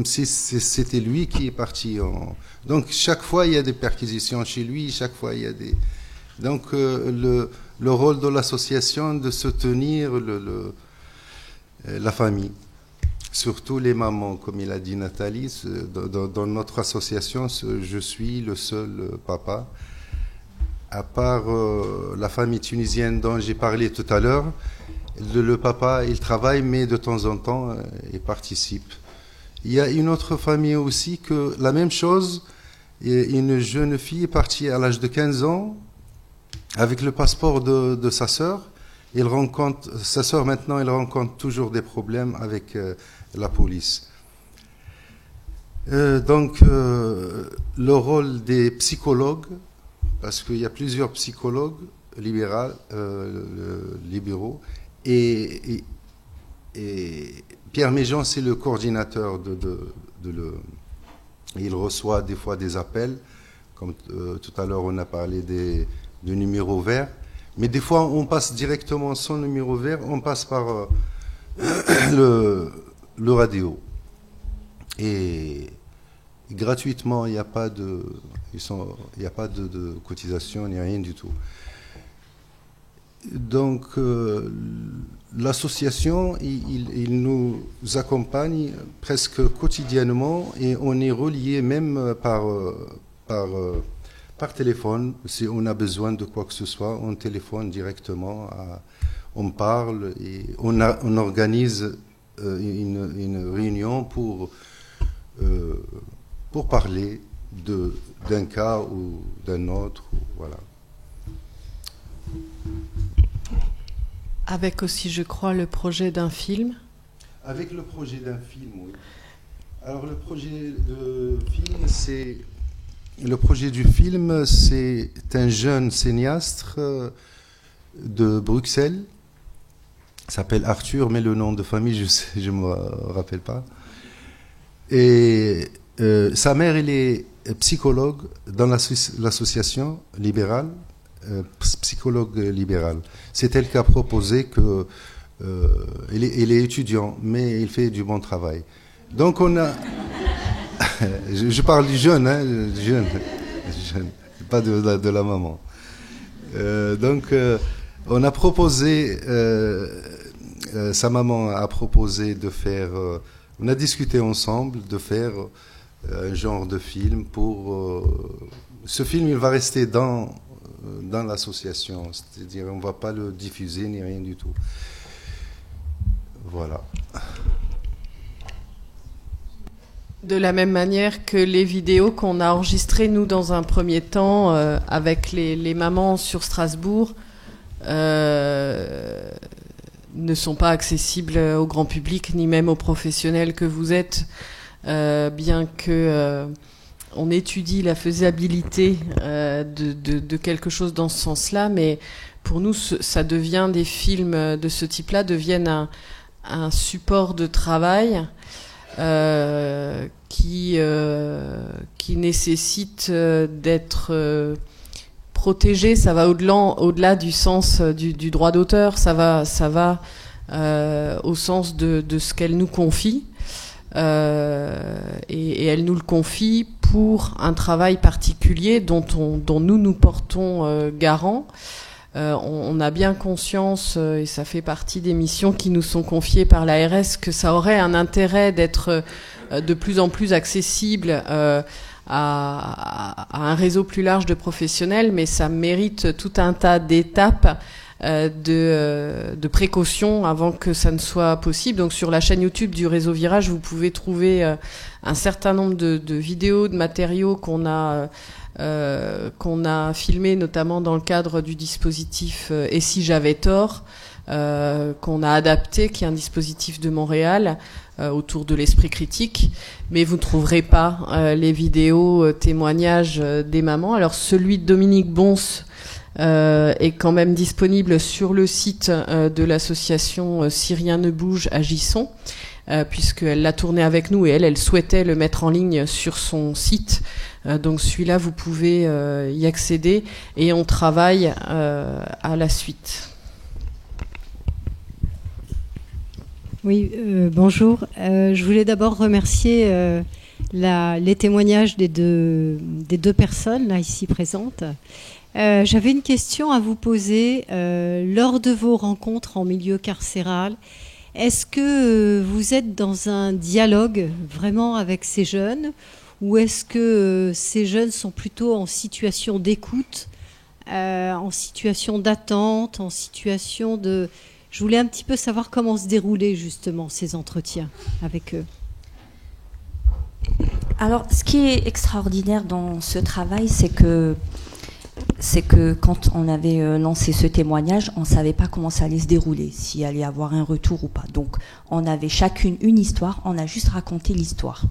si c'était lui qui est parti. Donc chaque fois, il y a des perquisitions chez lui, chaque fois, il y a des... Donc le rôle de l'association de soutenir la famille, surtout les mamans, comme il a dit Nathalie. Dans notre association, je suis le seul papa. À part la famille tunisienne dont j'ai parlé tout à l'heure, le papa, il travaille, mais de temps en temps, il participe. Il y a une autre famille aussi que la même chose, une jeune fille est partie à l'âge de 15 ans avec le passeport de sa sœur. Sa sœur maintenant, elle rencontre toujours des problèmes avec la police. Donc, le rôle des psychologues, parce qu'il y a plusieurs psychologues libéraux, et Pierre Méjean, c'est le coordinateur il reçoit des fois des appels, comme tout à l'heure on a parlé de numéros verts, mais des fois on passe directement sans numéro vert, on passe par le RADEO. Et gratuitement, il n'y a pas de cotisation ni rien du tout. Donc l'association, il nous accompagne presque quotidiennement et on est relié même par téléphone. Si on a besoin de quoi que ce soit, on téléphone directement, on parle et on organise une réunion pour parler d'un cas ou d'un autre. Voilà. Avec aussi, je crois, le projet d'un film. Avec le projet d'un film, oui. Alors le projet du film, c'est un jeune cinéaste de Bruxelles, s'appelle Arthur, mais le nom de famille, je me rappelle pas. Et sa mère, elle est psychologue dans l'association libérale, psychologue libérale. C'est elle qui a proposé que il est étudiant, mais il fait du bon travail. Donc on a, je parle du jeune, hein, jeune, pas de la maman. Donc on a proposé, sa maman a proposé de faire, on a discuté ensemble de faire un genre de film pour. Ce film, il va rester dans l'association, c'est-à-dire on ne va pas le diffuser ni rien du tout. Voilà. De la même manière que les vidéos qu'on a enregistrées, nous, dans un premier temps, avec les mamans sur Strasbourg, ne sont pas accessibles au grand public, ni même aux professionnels que vous êtes, bien que on étudie la faisabilité de quelque chose dans ce sens-là, mais pour nous, ça devient des films de ce type-là, deviennent un support de travail qui nécessite d'être protégé. Ça va au-delà du sens du droit d'auteur, ça va au sens de ce qu'elle nous confie, et elle nous le confie pour un travail particulier dont nous portons garant. On a bien conscience, et ça fait partie des missions qui nous sont confiées par l'ARS, que ça aurait un intérêt d'être de plus en plus accessible à un réseau plus large de professionnels, mais ça mérite tout un tas d'étapes de précautions avant que ça ne soit possible. Donc sur la chaîne YouTube du Réseau Virage, vous pouvez trouver un certain nombre de vidéos, de matériaux qu'on a filmé notamment dans le cadre du dispositif Et si j'avais tort, qu'on a adapté, qui est un dispositif de Montréal autour de l'esprit critique, mais vous ne trouverez pas les vidéos témoignages des mamans. Alors celui de Dominique Bons est quand même disponible sur le site de l'association Si rien ne bouge, agissons, puisqu'elle l'a tourné avec nous et elle souhaitait le mettre en ligne sur son site. Donc celui-là, vous pouvez y accéder et on travaille à la suite. Oui, bonjour. Je voulais d'abord remercier les témoignages des deux personnes là ici présentes. J'avais une question à vous poser. Lors de vos rencontres en milieu carcéral, est-ce que vous êtes dans un dialogue vraiment avec ces jeunes, ou est-ce que ces jeunes sont plutôt en situation d'écoute, en situation d'attente, en situation de... Je voulais un petit peu savoir comment se déroulaient justement ces entretiens avec eux. Alors, ce qui est extraordinaire dans ce travail, c'est que quand on avait lancé ce témoignage, on ne savait pas comment ça allait se dérouler, s'il allait y avoir un retour ou pas. Donc, on avait chacune une histoire, on a juste raconté l'histoire.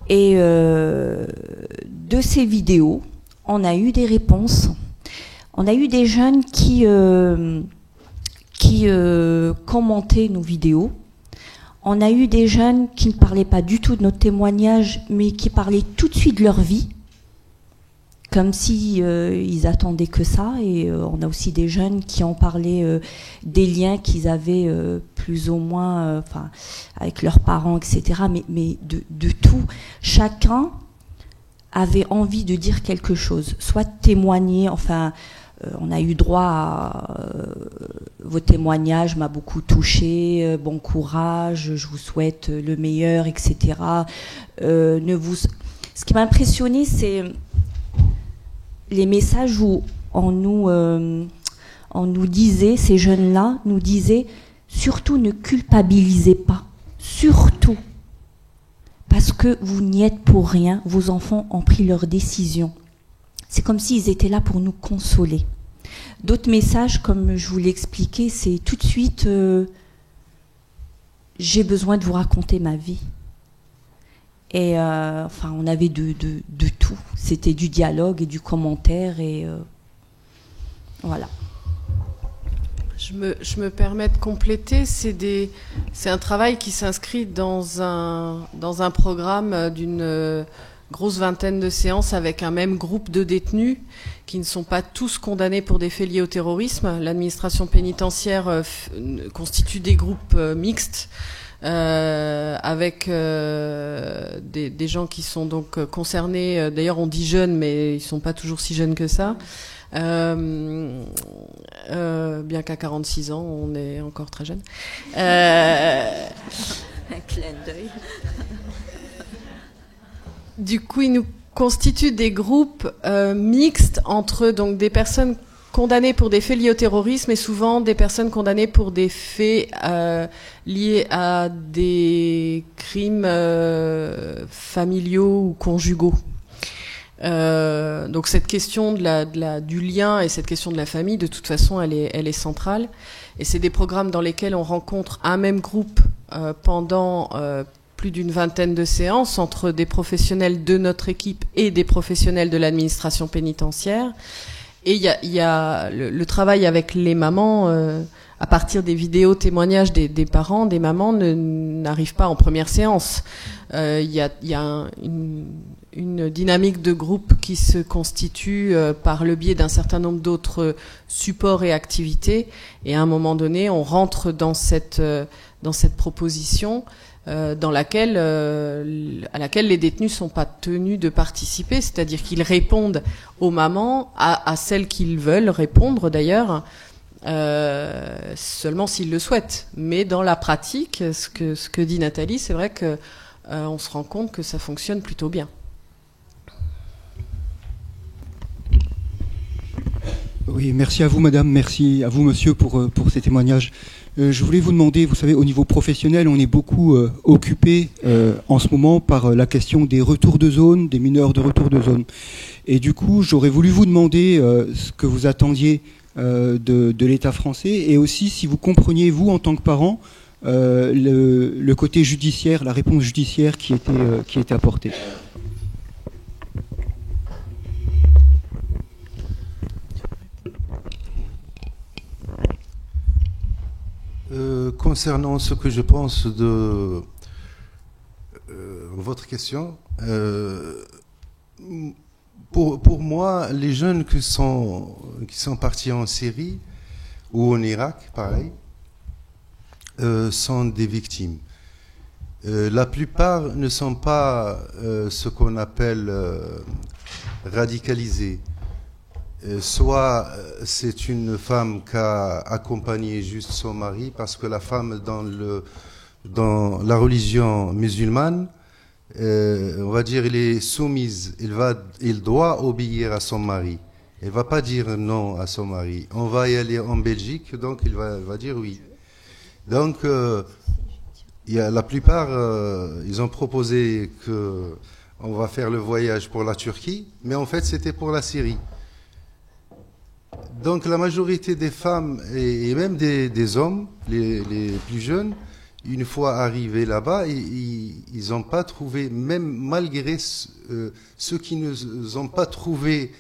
Et de ces vidéos, on a eu des réponses. On a eu des jeunes qui commentaient nos vidéos. On a eu des jeunes qui ne parlaient pas du tout de notre témoignage, mais qui parlaient tout de suite de leur vie, comme si ils attendaient que ça. Et on a aussi des jeunes qui ont parlé des liens qu'ils avaient plus ou moins avec leurs parents, etc. Mais de tout. Chacun avait envie de dire quelque chose, soit témoigner, on a eu droit à vos témoignages, m'a beaucoup touché, bon courage, je vous souhaite le meilleur, etc. Ce qui m'a impressionné, c'est les messages où on nous disait, ces jeunes-là nous disaient, surtout ne culpabilisez pas, surtout, parce que vous n'y êtes pour rien, vos enfants ont pris leur décision. C'est comme s'ils étaient là pour nous consoler. D'autres messages, comme je vous l'ai expliqué, c'est tout de suite j'ai besoin de vous raconter ma vie. Et on avait de tout. C'était du dialogue et du commentaire et voilà. Je me permets de compléter. C'est un travail qui s'inscrit dans un programme d'une grosse vingtaine de séances avec un même groupe de détenus qui ne sont pas tous condamnés pour des faits liés au terrorisme. L'administration pénitentiaire constitue des groupes mixtes avec des gens qui sont donc concernés. D'ailleurs, on dit jeunes, mais ils sont pas toujours si jeunes que ça. Bien qu'à 46 ans, on est encore très jeune. Un clin d'œil. Du coup, ils nous constituent des groupes mixtes entre donc des personnes condamnées pour des faits liés au terrorisme et souvent des personnes condamnées pour des faits liés à des crimes familiaux ou conjugaux. Donc cette question du lien et cette question de la famille, de toute façon, elle est centrale. Et c'est des programmes dans lesquels on rencontre un même groupe pendant plus d'une vingtaine de séances entre des professionnels de notre équipe et des professionnels de l'administration pénitentiaire. Et il y a le travail avec les mamans, à partir des vidéos témoignages des parents, des mamans, n'arrive pas en première séance. Il y a une dynamique de groupe qui se constitue par le biais d'un certain nombre d'autres supports et activités. Et à un moment donné, on rentre dans cette proposition à laquelle les détenus sont pas tenus de participer, c'est-à-dire qu'ils répondent aux mamans, à celles qu'ils veulent répondre d'ailleurs, seulement s'ils le souhaitent. Mais dans la pratique, ce que dit Nathalie, c'est vrai que on se rend compte que ça fonctionne plutôt bien. Oui, merci à vous, madame, merci à vous, monsieur, pour ces témoignages. Je voulais vous demander, vous savez, au niveau professionnel, on est beaucoup occupé en ce moment par la question des retours de zone, des mineurs de retour de zone. Et du coup, j'aurais voulu vous demander ce que vous attendiez de l'État français et aussi si vous compreniez, vous, en tant que parent, le côté judiciaire, la réponse judiciaire qui était apportée. Concernant ce que je pense de votre question, pour moi, les jeunes qui sont partis en Syrie ou en Irak, pareil, sont des victimes. La plupart ne sont pas ce qu'on appelle radicalisés. Soit c'est une femme qui a accompagné juste son mari, parce que la femme dans la religion musulmane, on va dire, elle est soumise, elle doit obéir à son mari. Elle va pas dire non à son mari. On va y aller en Belgique, donc il va dire oui. Donc la plupart, ils ont proposé que on va faire le voyage pour la Turquie, mais en fait c'était pour la Syrie. Donc la majorité des femmes et même des hommes, les plus jeunes, une fois arrivés là-bas, ils n'ont pas trouvé, même malgré ceux qui ne ont pas trouvé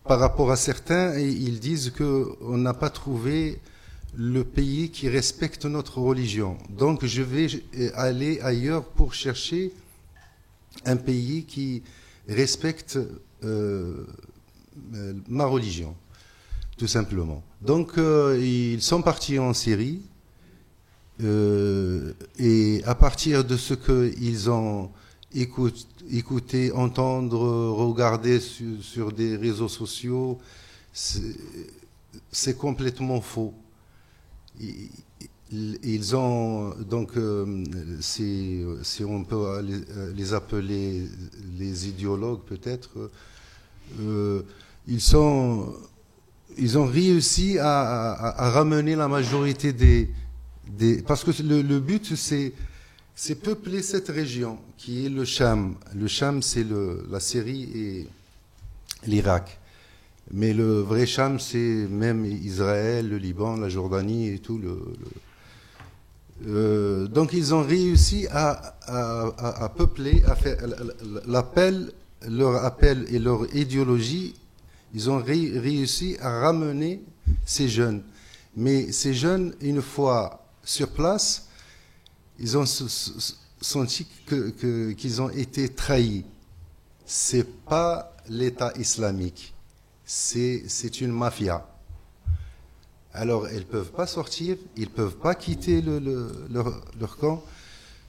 par rapport à certains, ils disent qu'on n'a pas trouvé le pays qui respecte notre religion. Donc je vais aller ailleurs pour chercher un pays qui respecte ma religion. Tout simplement. Donc, ils sont partis en Syrie et à partir de ce qu'ils ont écouté, entendre, regarder sur des réseaux sociaux, c'est complètement faux. Ils ont, donc, si on peut les appeler les idéologues peut-être, ils ont réussi à ramener la majorité parce que le but, c'est peupler cette région, qui est le Cham. Le Cham, c'est la Syrie et l'Irak. Mais le vrai Cham, c'est même Israël, le Liban, la Jordanie et tout. Donc, ils ont réussi à peupler, à faire leur appel et leur idéologie. Ils ont réussi à ramener ces jeunes. Mais ces jeunes, une fois sur place, ils ont senti qu'ils ont été trahis. C'est pas l'État islamique, c'est une mafia. Alors, ils ne peuvent pas sortir, ils ne peuvent pas quitter leur camp.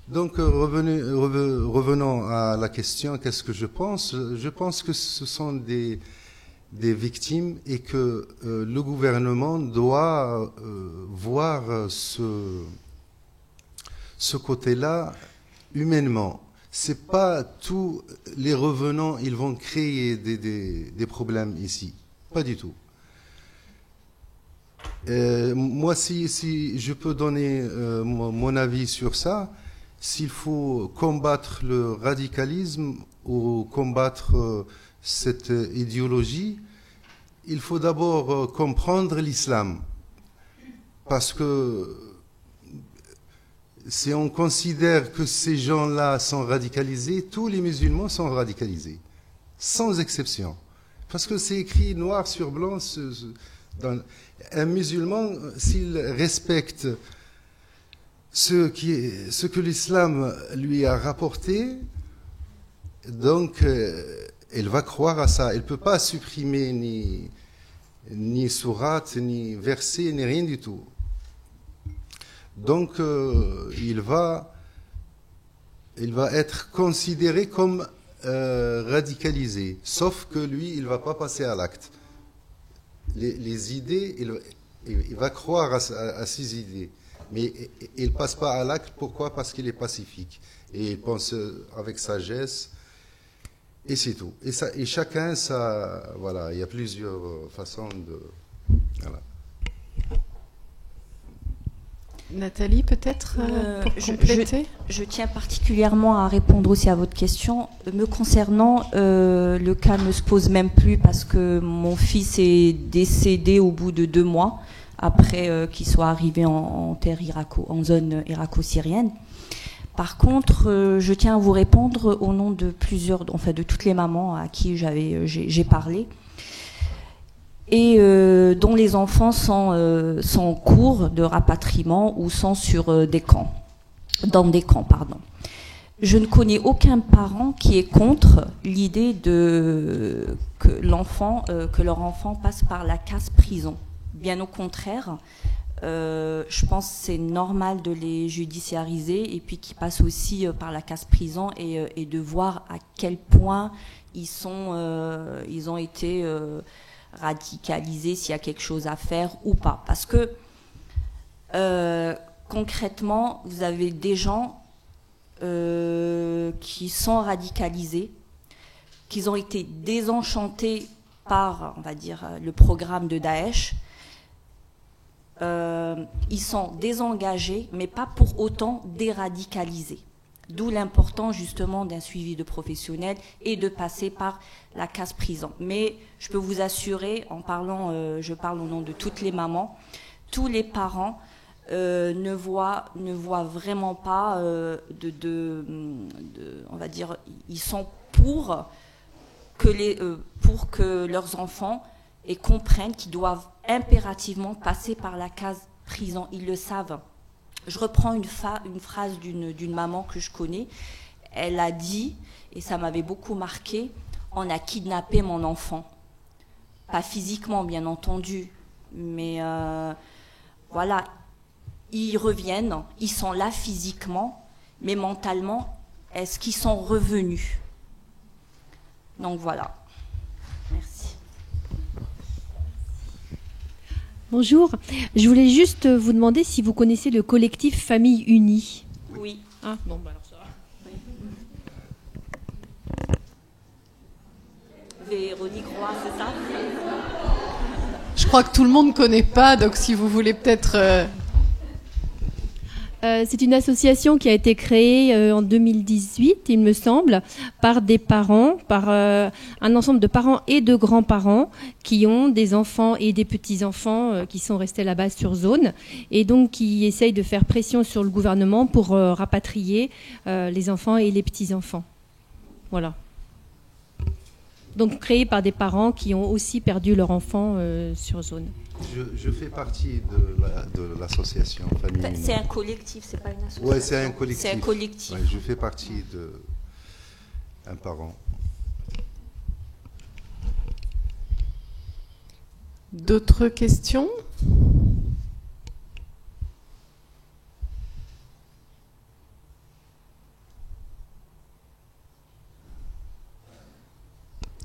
Donc, revenons à la question, qu'est-ce que je pense? Je pense que ce sont des victimes et que le gouvernement doit voir ce côté-là humainement. C'est pas tous les revenants, ils vont créer des problèmes ici. Pas du tout. Moi, si je peux donner mon avis sur ça, s'il faut combattre le radicalisme ou combattre cette idéologie, il faut d'abord comprendre l'islam. Parce que si on considère que ces gens-là sont radicalisés, tous les musulmans sont radicalisés, sans exception. Parce que c'est écrit noir sur blanc. Un musulman, s'il respecte ce que l'islam lui a rapporté, donc il va croire à ça. Il ne peut pas supprimer ni sourate, ni verset, ni rien du tout. Donc il va être considéré comme radicalisé, sauf que lui, il ne va pas passer à l'acte. Les idées, il va croire à ses idées, mais il ne passe pas à l'acte. Pourquoi? Parce qu'il est pacifique et il pense avec sagesse, et c'est tout. Et chacun, voilà, il y a plusieurs façons de... Voilà. Nathalie, peut-être pour compléter. Je tiens particulièrement à répondre aussi à votre question. Me concernant, le cas ne se pose même plus parce que mon fils est décédé au bout de 2 mois après qu'il soit arrivé en zone irako-syrienne. Par contre, je tiens à vous répondre au nom de de toutes les mamans à qui j'ai parlé, et dont les enfants sont en cours de rapatriement ou sont dans des camps. Je ne connais aucun parent qui est contre l'idée que leur enfant passe par la case prison. Bien au contraire, je pense que c'est normal de les judiciariser et puis qu'ils passent aussi par la case prison et de voir à quel point ils ont été radicalisés, s'il y a quelque chose à faire ou pas. Parce que concrètement, vous avez des gens qui sont radicalisés, qui ont été désenchantés par, on va dire, le programme de Daesh. Ils sont désengagés, mais pas pour autant déradicalisés. D'où l'importance justement d'un suivi de professionnels et de passer par la case prison. Mais je peux vous assurer, je parle au nom de toutes les mamans, tous les parents ne voient vraiment pas on va dire, ils sont pour que leurs enfants comprennent qu'ils doivent impérativement passer par la case prison. Ils le savent. Je reprends une phrase d'une maman que je connais. Elle a dit, et ça m'avait beaucoup marqué, on a kidnappé mon enfant. Pas physiquement, bien entendu, mais voilà, ils reviennent, ils sont là physiquement, mais mentalement, est-ce qu'ils sont revenus? Donc voilà. Merci. Bonjour, je voulais juste vous demander si vous connaissez le collectif Famille Unie. Oui. Ah, bon, bah alors ça va. Oui. Véronique Roy, c'est ça? Je crois que tout le monde ne connaît pas, donc si vous voulez peut-être... C'est une association qui a été créée en 2018, il me semble, par des parents, par un ensemble de parents et de grands-parents qui ont des enfants et des petits-enfants qui sont restés là-bas sur zone et donc qui essayent de faire pression sur le gouvernement pour rapatrier les enfants et les petits-enfants. Voilà. donc créé par des parents qui ont aussi perdu leur enfant sur zone. Je fais partie de l'association Famille Unie. C'est un collectif, c'est pas une association. Oui, c'est un collectif. C'est un collectif. Ouais, je fais partie d'un parent. D'autres questions ?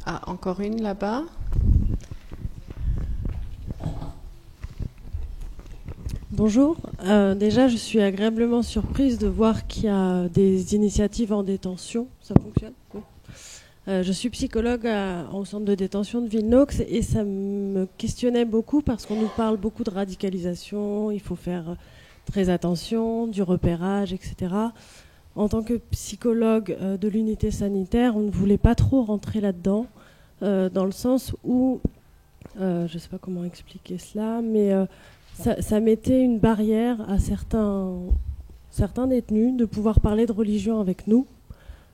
Ah, encore une là-bas. Bonjour. Déjà, je suis agréablement surprise de voir qu'il y a des initiatives en détention. Ça fonctionne ? Oui. Je suis psychologue au centre de détention de Villeneuve et ça me questionnait beaucoup parce qu'on nous parle beaucoup de radicalisation, il faut faire très attention, du repérage, etc. En tant que psychologue de l'unité sanitaire, on ne voulait pas trop rentrer là-dedans, dans le sens où, je ne sais pas comment expliquer cela, mais ça mettait une barrière à certains détenus de pouvoir parler de religion avec nous.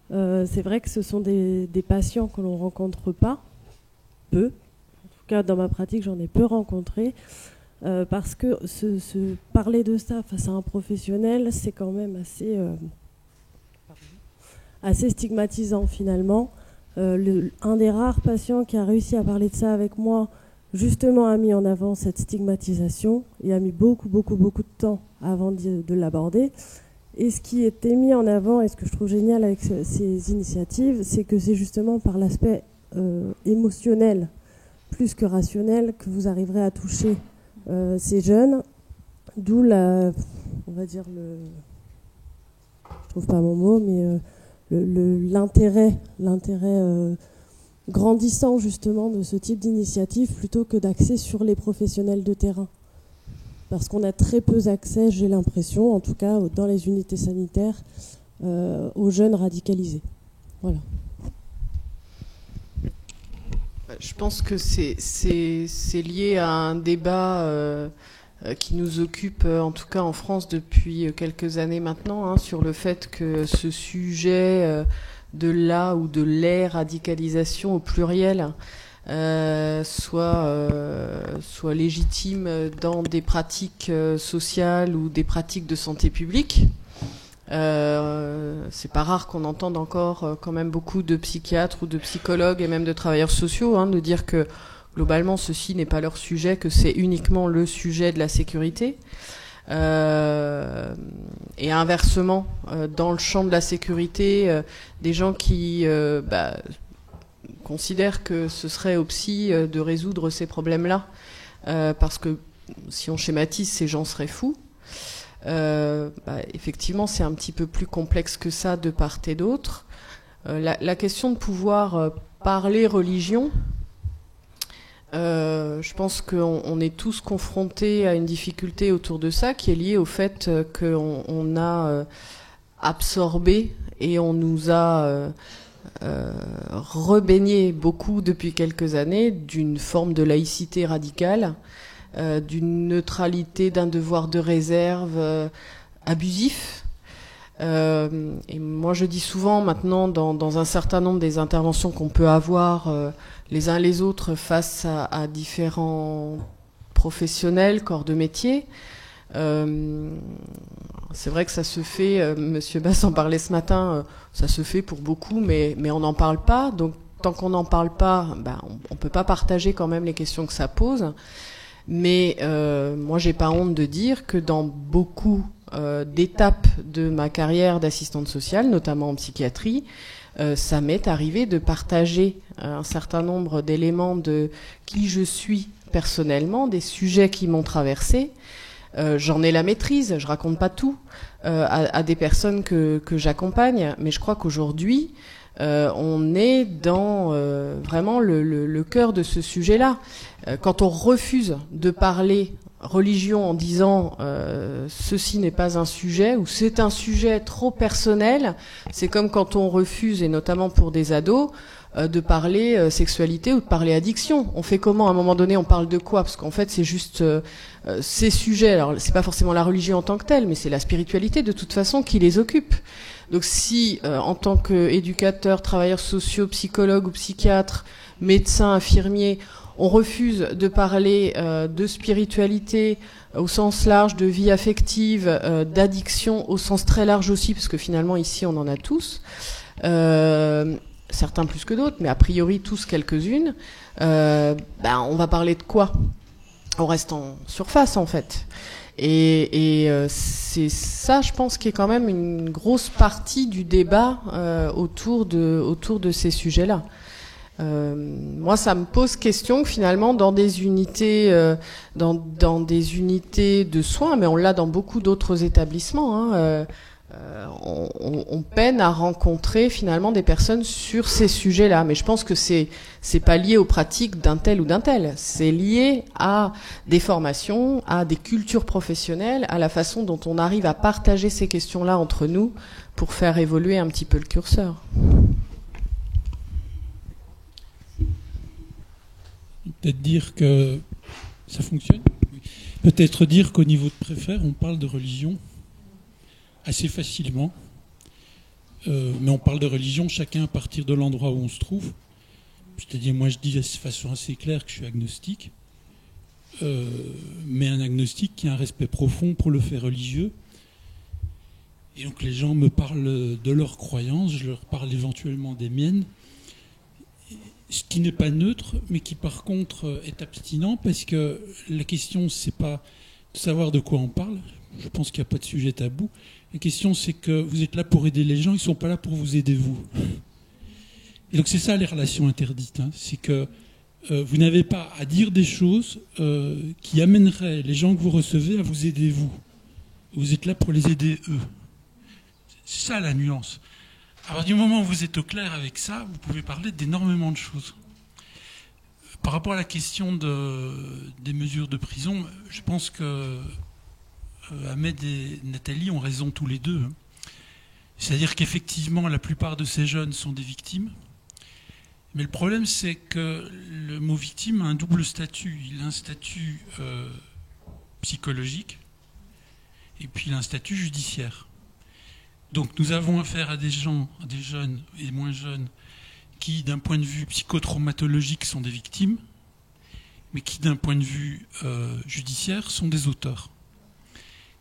C'est vrai que ce sont des patients que l'on rencontre pas, peu. En tout cas, dans ma pratique, j'en ai peu rencontré. Parce que se parler de ça face à un professionnel, c'est quand même assez stigmatisant finalement. Un des rares patients qui a réussi à parler de ça avec moi, justement, a mis en avant cette stigmatisation et a mis beaucoup de temps avant de l'aborder. Et ce qui était mis en avant, et ce que je trouve génial avec ces initiatives, c'est que c'est justement par l'aspect émotionnel, plus que rationnel, que vous arriverez à toucher ces jeunes. D'où on va dire je trouve pas mon mot, mais l'intérêt grandissant justement de ce type d'initiative plutôt que d'axer sur les professionnels de terrain. Parce qu'on a très peu accès, j'ai l'impression, en tout cas dans les unités sanitaires, aux jeunes radicalisés. Voilà. Je pense que c'est lié à un débat qui nous occupe, en tout cas en France, depuis quelques années maintenant, sur le fait que ce sujet de la ou de les radicalisation au pluriel soit légitime dans des pratiques sociales ou des pratiques de santé publique. C'est pas rare qu'on entende encore quand même beaucoup de psychiatres ou de psychologues et même de travailleurs sociaux de dire que globalement ceci n'est pas leur sujet, que c'est uniquement le sujet de la sécurité. Et inversement, dans le champ de la sécurité, des gens qui considèrent que ce serait au psy de résoudre ces problèmes-là, parce que si on schématise, ces gens seraient fous. Effectivement, c'est un petit peu plus complexe que ça de part et d'autre. La question de pouvoir parler religion, je pense qu'on est tous confrontés à une difficulté autour de ça qui est liée au fait qu'on a absorbé et on nous a rebaigné beaucoup depuis quelques années d'une forme de laïcité radicale, d'une neutralité, d'un devoir de réserve abusif. Et moi je dis souvent maintenant dans un certain nombre des interventions qu'on peut avoir les uns les autres face à différents professionnels, corps de métier, c'est vrai que ça se fait, Monsieur Bass en parlait ce matin, ça se fait pour beaucoup, mais on n'en parle pas. Donc tant qu'on n'en parle pas, on peut pas partager quand même les questions que ça pose. Mais moi j'ai pas honte de dire que dans beaucoup d'étapes de ma carrière d'assistante sociale, notamment en psychiatrie, ça m'est arrivé de partager un certain nombre d'éléments de qui je suis personnellement, des sujets qui m'ont traversé. J'en ai la maîtrise, je raconte pas tout à des personnes que j'accompagne, mais je crois qu'aujourd'hui on est dans vraiment le cœur de ce sujet-là. Quand on refuse de parler religion en disant ceci n'est pas un sujet ou c'est un sujet trop personnel, c'est comme quand on refuse, et notamment pour des ados, de parler sexualité ou de parler addiction. On fait comment? À un moment donné, on parle de quoi? Parce qu'en fait, c'est juste ces sujets. Alors, c'est pas forcément la religion en tant que telle, mais c'est la spiritualité de toute façon qui les occupe. Donc, si en tant qu'éducateur, travailleur sociaux, psychologue ou psychiatre, médecins, infirmiers, on refuse de parler de spiritualité au sens large, de vie affective, d'addiction au sens très large aussi, parce que finalement ici on en a tous, certains plus que d'autres, mais a priori tous quelques-unes, on va parler de quoi? On reste en surface en fait. Et c'est ça, je pense, qui est quand même une grosse partie du débat autour de ces sujets-là. Moi, ça me pose question que finalement, dans des unités, dans des unités de soins, mais on l'a dans beaucoup d'autres établissements, on peine à rencontrer finalement des personnes sur ces sujets-là. Mais je pense que c'est pas lié aux pratiques d'un tel ou d'un tel. C'est lié à des formations, à des cultures professionnelles, à la façon dont on arrive à partager ces questions-là entre nous pour faire évoluer un petit peu le curseur. Peut-être dire que ça fonctionne. Peut-être dire qu'au niveau de Préfère, on parle de religion assez facilement. Mais on parle de religion chacun à partir de l'endroit où on se trouve. C'est-à-dire, moi je dis de façon assez claire que je suis agnostique. Mais un agnostique qui a un respect profond pour le fait religieux. Et donc les gens me parlent de leurs croyances, je leur parle éventuellement des miennes. Ce qui n'est pas neutre, mais qui par contre est abstinent, parce que la question, c'est pas de savoir de quoi on parle. Je pense qu'il n'y a pas de sujet tabou. La question, c'est que vous êtes là pour aider les gens, ils ne sont pas là pour vous aider vous. Et donc c'est ça les relations interdites. C'est que vous n'avez pas à dire des choses qui amèneraient les gens que vous recevez à vous aider vous. Vous êtes là pour les aider eux. C'est ça la nuance. Alors du moment où vous êtes au clair avec ça, vous pouvez parler d'énormément de choses. Par rapport à la question des mesures de prison, je pense que Ahmed et Nathalie ont raison tous les deux. C'est-à-dire qu'effectivement, la plupart de ces jeunes sont des victimes. Mais le problème, c'est que le mot victime a un double statut. Il a un statut psychologique et puis il a un statut judiciaire. Donc nous avons affaire à des gens, à des jeunes et moins jeunes, qui d'un point de vue psychotraumatologique sont des victimes, mais qui d'un point de vue judiciaire sont des auteurs.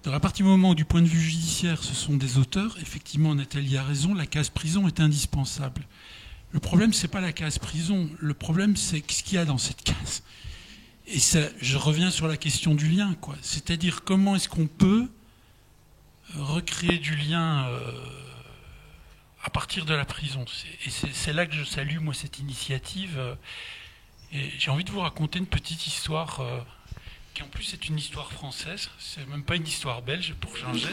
Donc à partir du moment où du point de vue judiciaire ce sont des auteurs, effectivement Nathalie a raison, la case prison est indispensable. Le problème c'est pas la case prison, le problème c'est ce qu'il y a dans cette case. Et ça, je reviens sur la question du lien, quoi. C'est-à-dire comment est-ce qu'on peut recréer du lien à partir de la prison. Et c'est là que je salue, moi, cette initiative. Et j'ai envie de vous raconter une petite histoire qui, en plus, est une histoire française. C'est même pas une histoire belge, pour changer.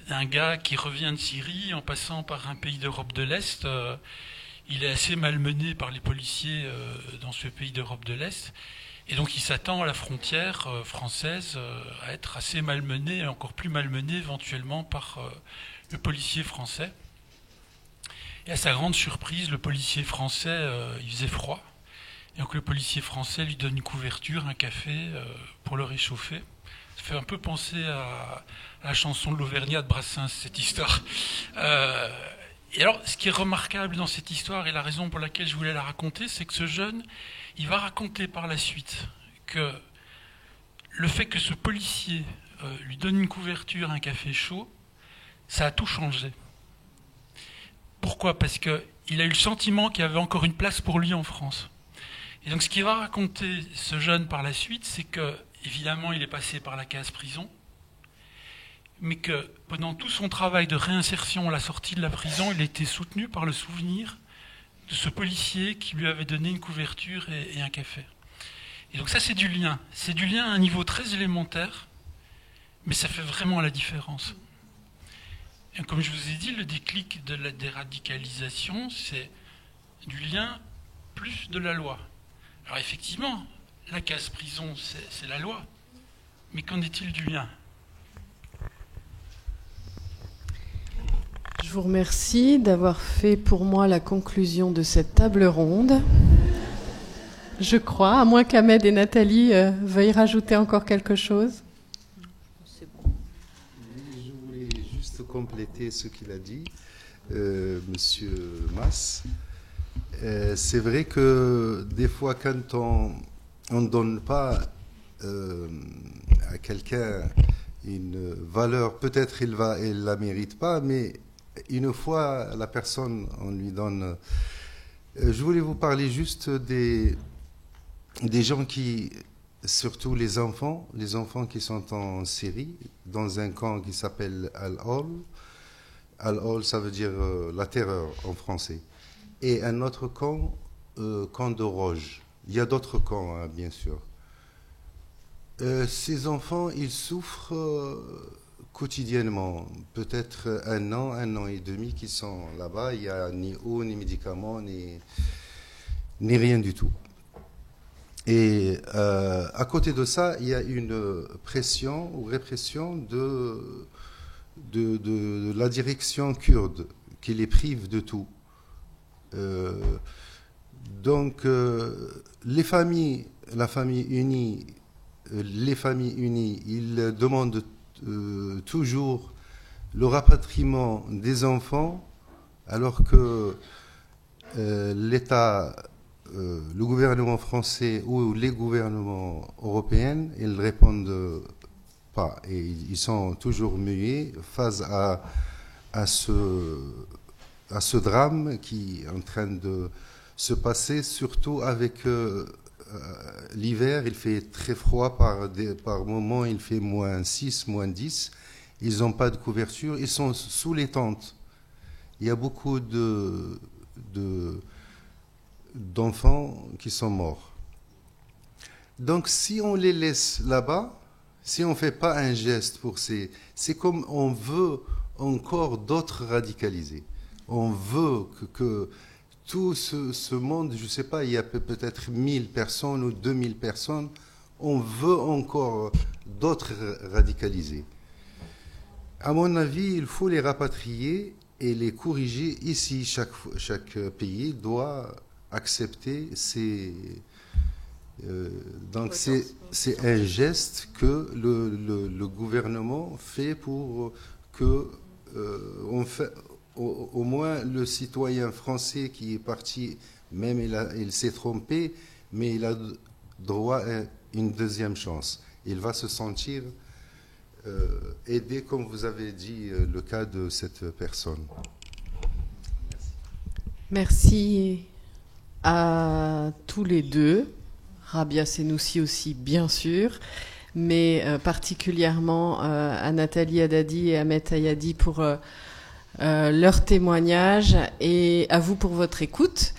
Un gars qui revient de Syrie en passant par un pays d'Europe de l'Est. Il est assez malmené par les policiers dans ce pays d'Europe de l'Est. Et donc il s'attend à la frontière française à être assez malmené, et encore plus malmené éventuellement par le policier français. Et à sa grande surprise, le policier français, il faisait froid. Et donc le policier français lui donne une couverture, un café pour le réchauffer. Ça fait un peu penser à la chanson de l'Auvergnat de Brassens, cette histoire. Et alors, ce qui est remarquable dans cette histoire, et la raison pour laquelle je voulais la raconter, c'est que ce jeune, il va raconter par la suite que le fait que ce policier lui donne une couverture, un café chaud, ça a tout changé. Pourquoi ? Parce qu'il a eu le sentiment qu'il y avait encore une place pour lui en France. Et donc ce qu'il va raconter, ce jeune, par la suite, c'est que, évidemment, il est passé par la case prison, mais que pendant tout son travail de réinsertion à la sortie de la prison, il a été soutenu par le souvenir de ce policier qui lui avait donné une couverture et un café. Et donc ça, c'est du lien. C'est du lien à un niveau très élémentaire, mais ça fait vraiment la différence. Et comme je vous ai dit, le déclic de la déradicalisation, c'est du lien plus de la loi. Alors effectivement, la case prison, c'est la loi. Mais qu'en est-il du lien ? Je vous remercie d'avoir fait pour moi la conclusion de cette table ronde. Je crois, à moins qu'Ahmed et Nathalie veuillent rajouter encore quelque chose. Je voulais juste compléter ce qu'il a dit. Monsieur Mas. C'est vrai que des fois, quand on ne donne pas à quelqu'un une valeur, peut-être il la mérite pas, mais une fois la personne, on lui donne. Je voulais vous parler juste des gens qui, surtout les enfants qui sont en Syrie, dans un camp qui s'appelle Al-Hol. Al-Hol, ça veut dire la terreur en français. Et un autre camp, camp de Roj. Il y a d'autres camps, hein, bien sûr. Ces enfants, ils souffrent quotidiennement. Peut-être un an et demi qu'ils sont là-bas. Il n'y a ni eau, ni médicaments, ni rien du tout. Et à côté de ça, il y a une pression ou répression de la direction kurde qui les prive de tout. Donc, la famille unie, ils demandent toujours le rapatriement des enfants, alors que l'État, le gouvernement français ou les gouvernements européens, ils répondent pas. Et ils sont toujours muets face à ce drame qui est en train de se passer, surtout avec l'hiver. Il fait très froid par moments, il fait -6, -10. Ils n'ont pas de couverture, ils sont sous les tentes. Il y a beaucoup d'enfants qui sont morts. Donc si on les laisse là-bas, si on ne fait pas un geste pour c'est comme on veut encore d'autres radicalisés. On veut que tout ce monde, je ne sais pas, il y a peut-être 1000 personnes ou 2000 personnes, on veut encore d'autres radicalisés. À mon avis, il faut les rapatrier et les corriger ici. Chaque pays doit accepter donc c'est un geste que le gouvernement fait pour que on fait, au moins le citoyen français qui est parti, même il s'est trompé, mais il a droit à une deuxième chance. Il va se sentir aidé, comme vous avez dit, le cas de cette personne. Merci à tous les deux, Rabia Senoussi aussi, bien sûr, mais particulièrement à Nathalie Haddadi et Ahmed Hayadi pour leur témoignage, et à vous pour votre écoute.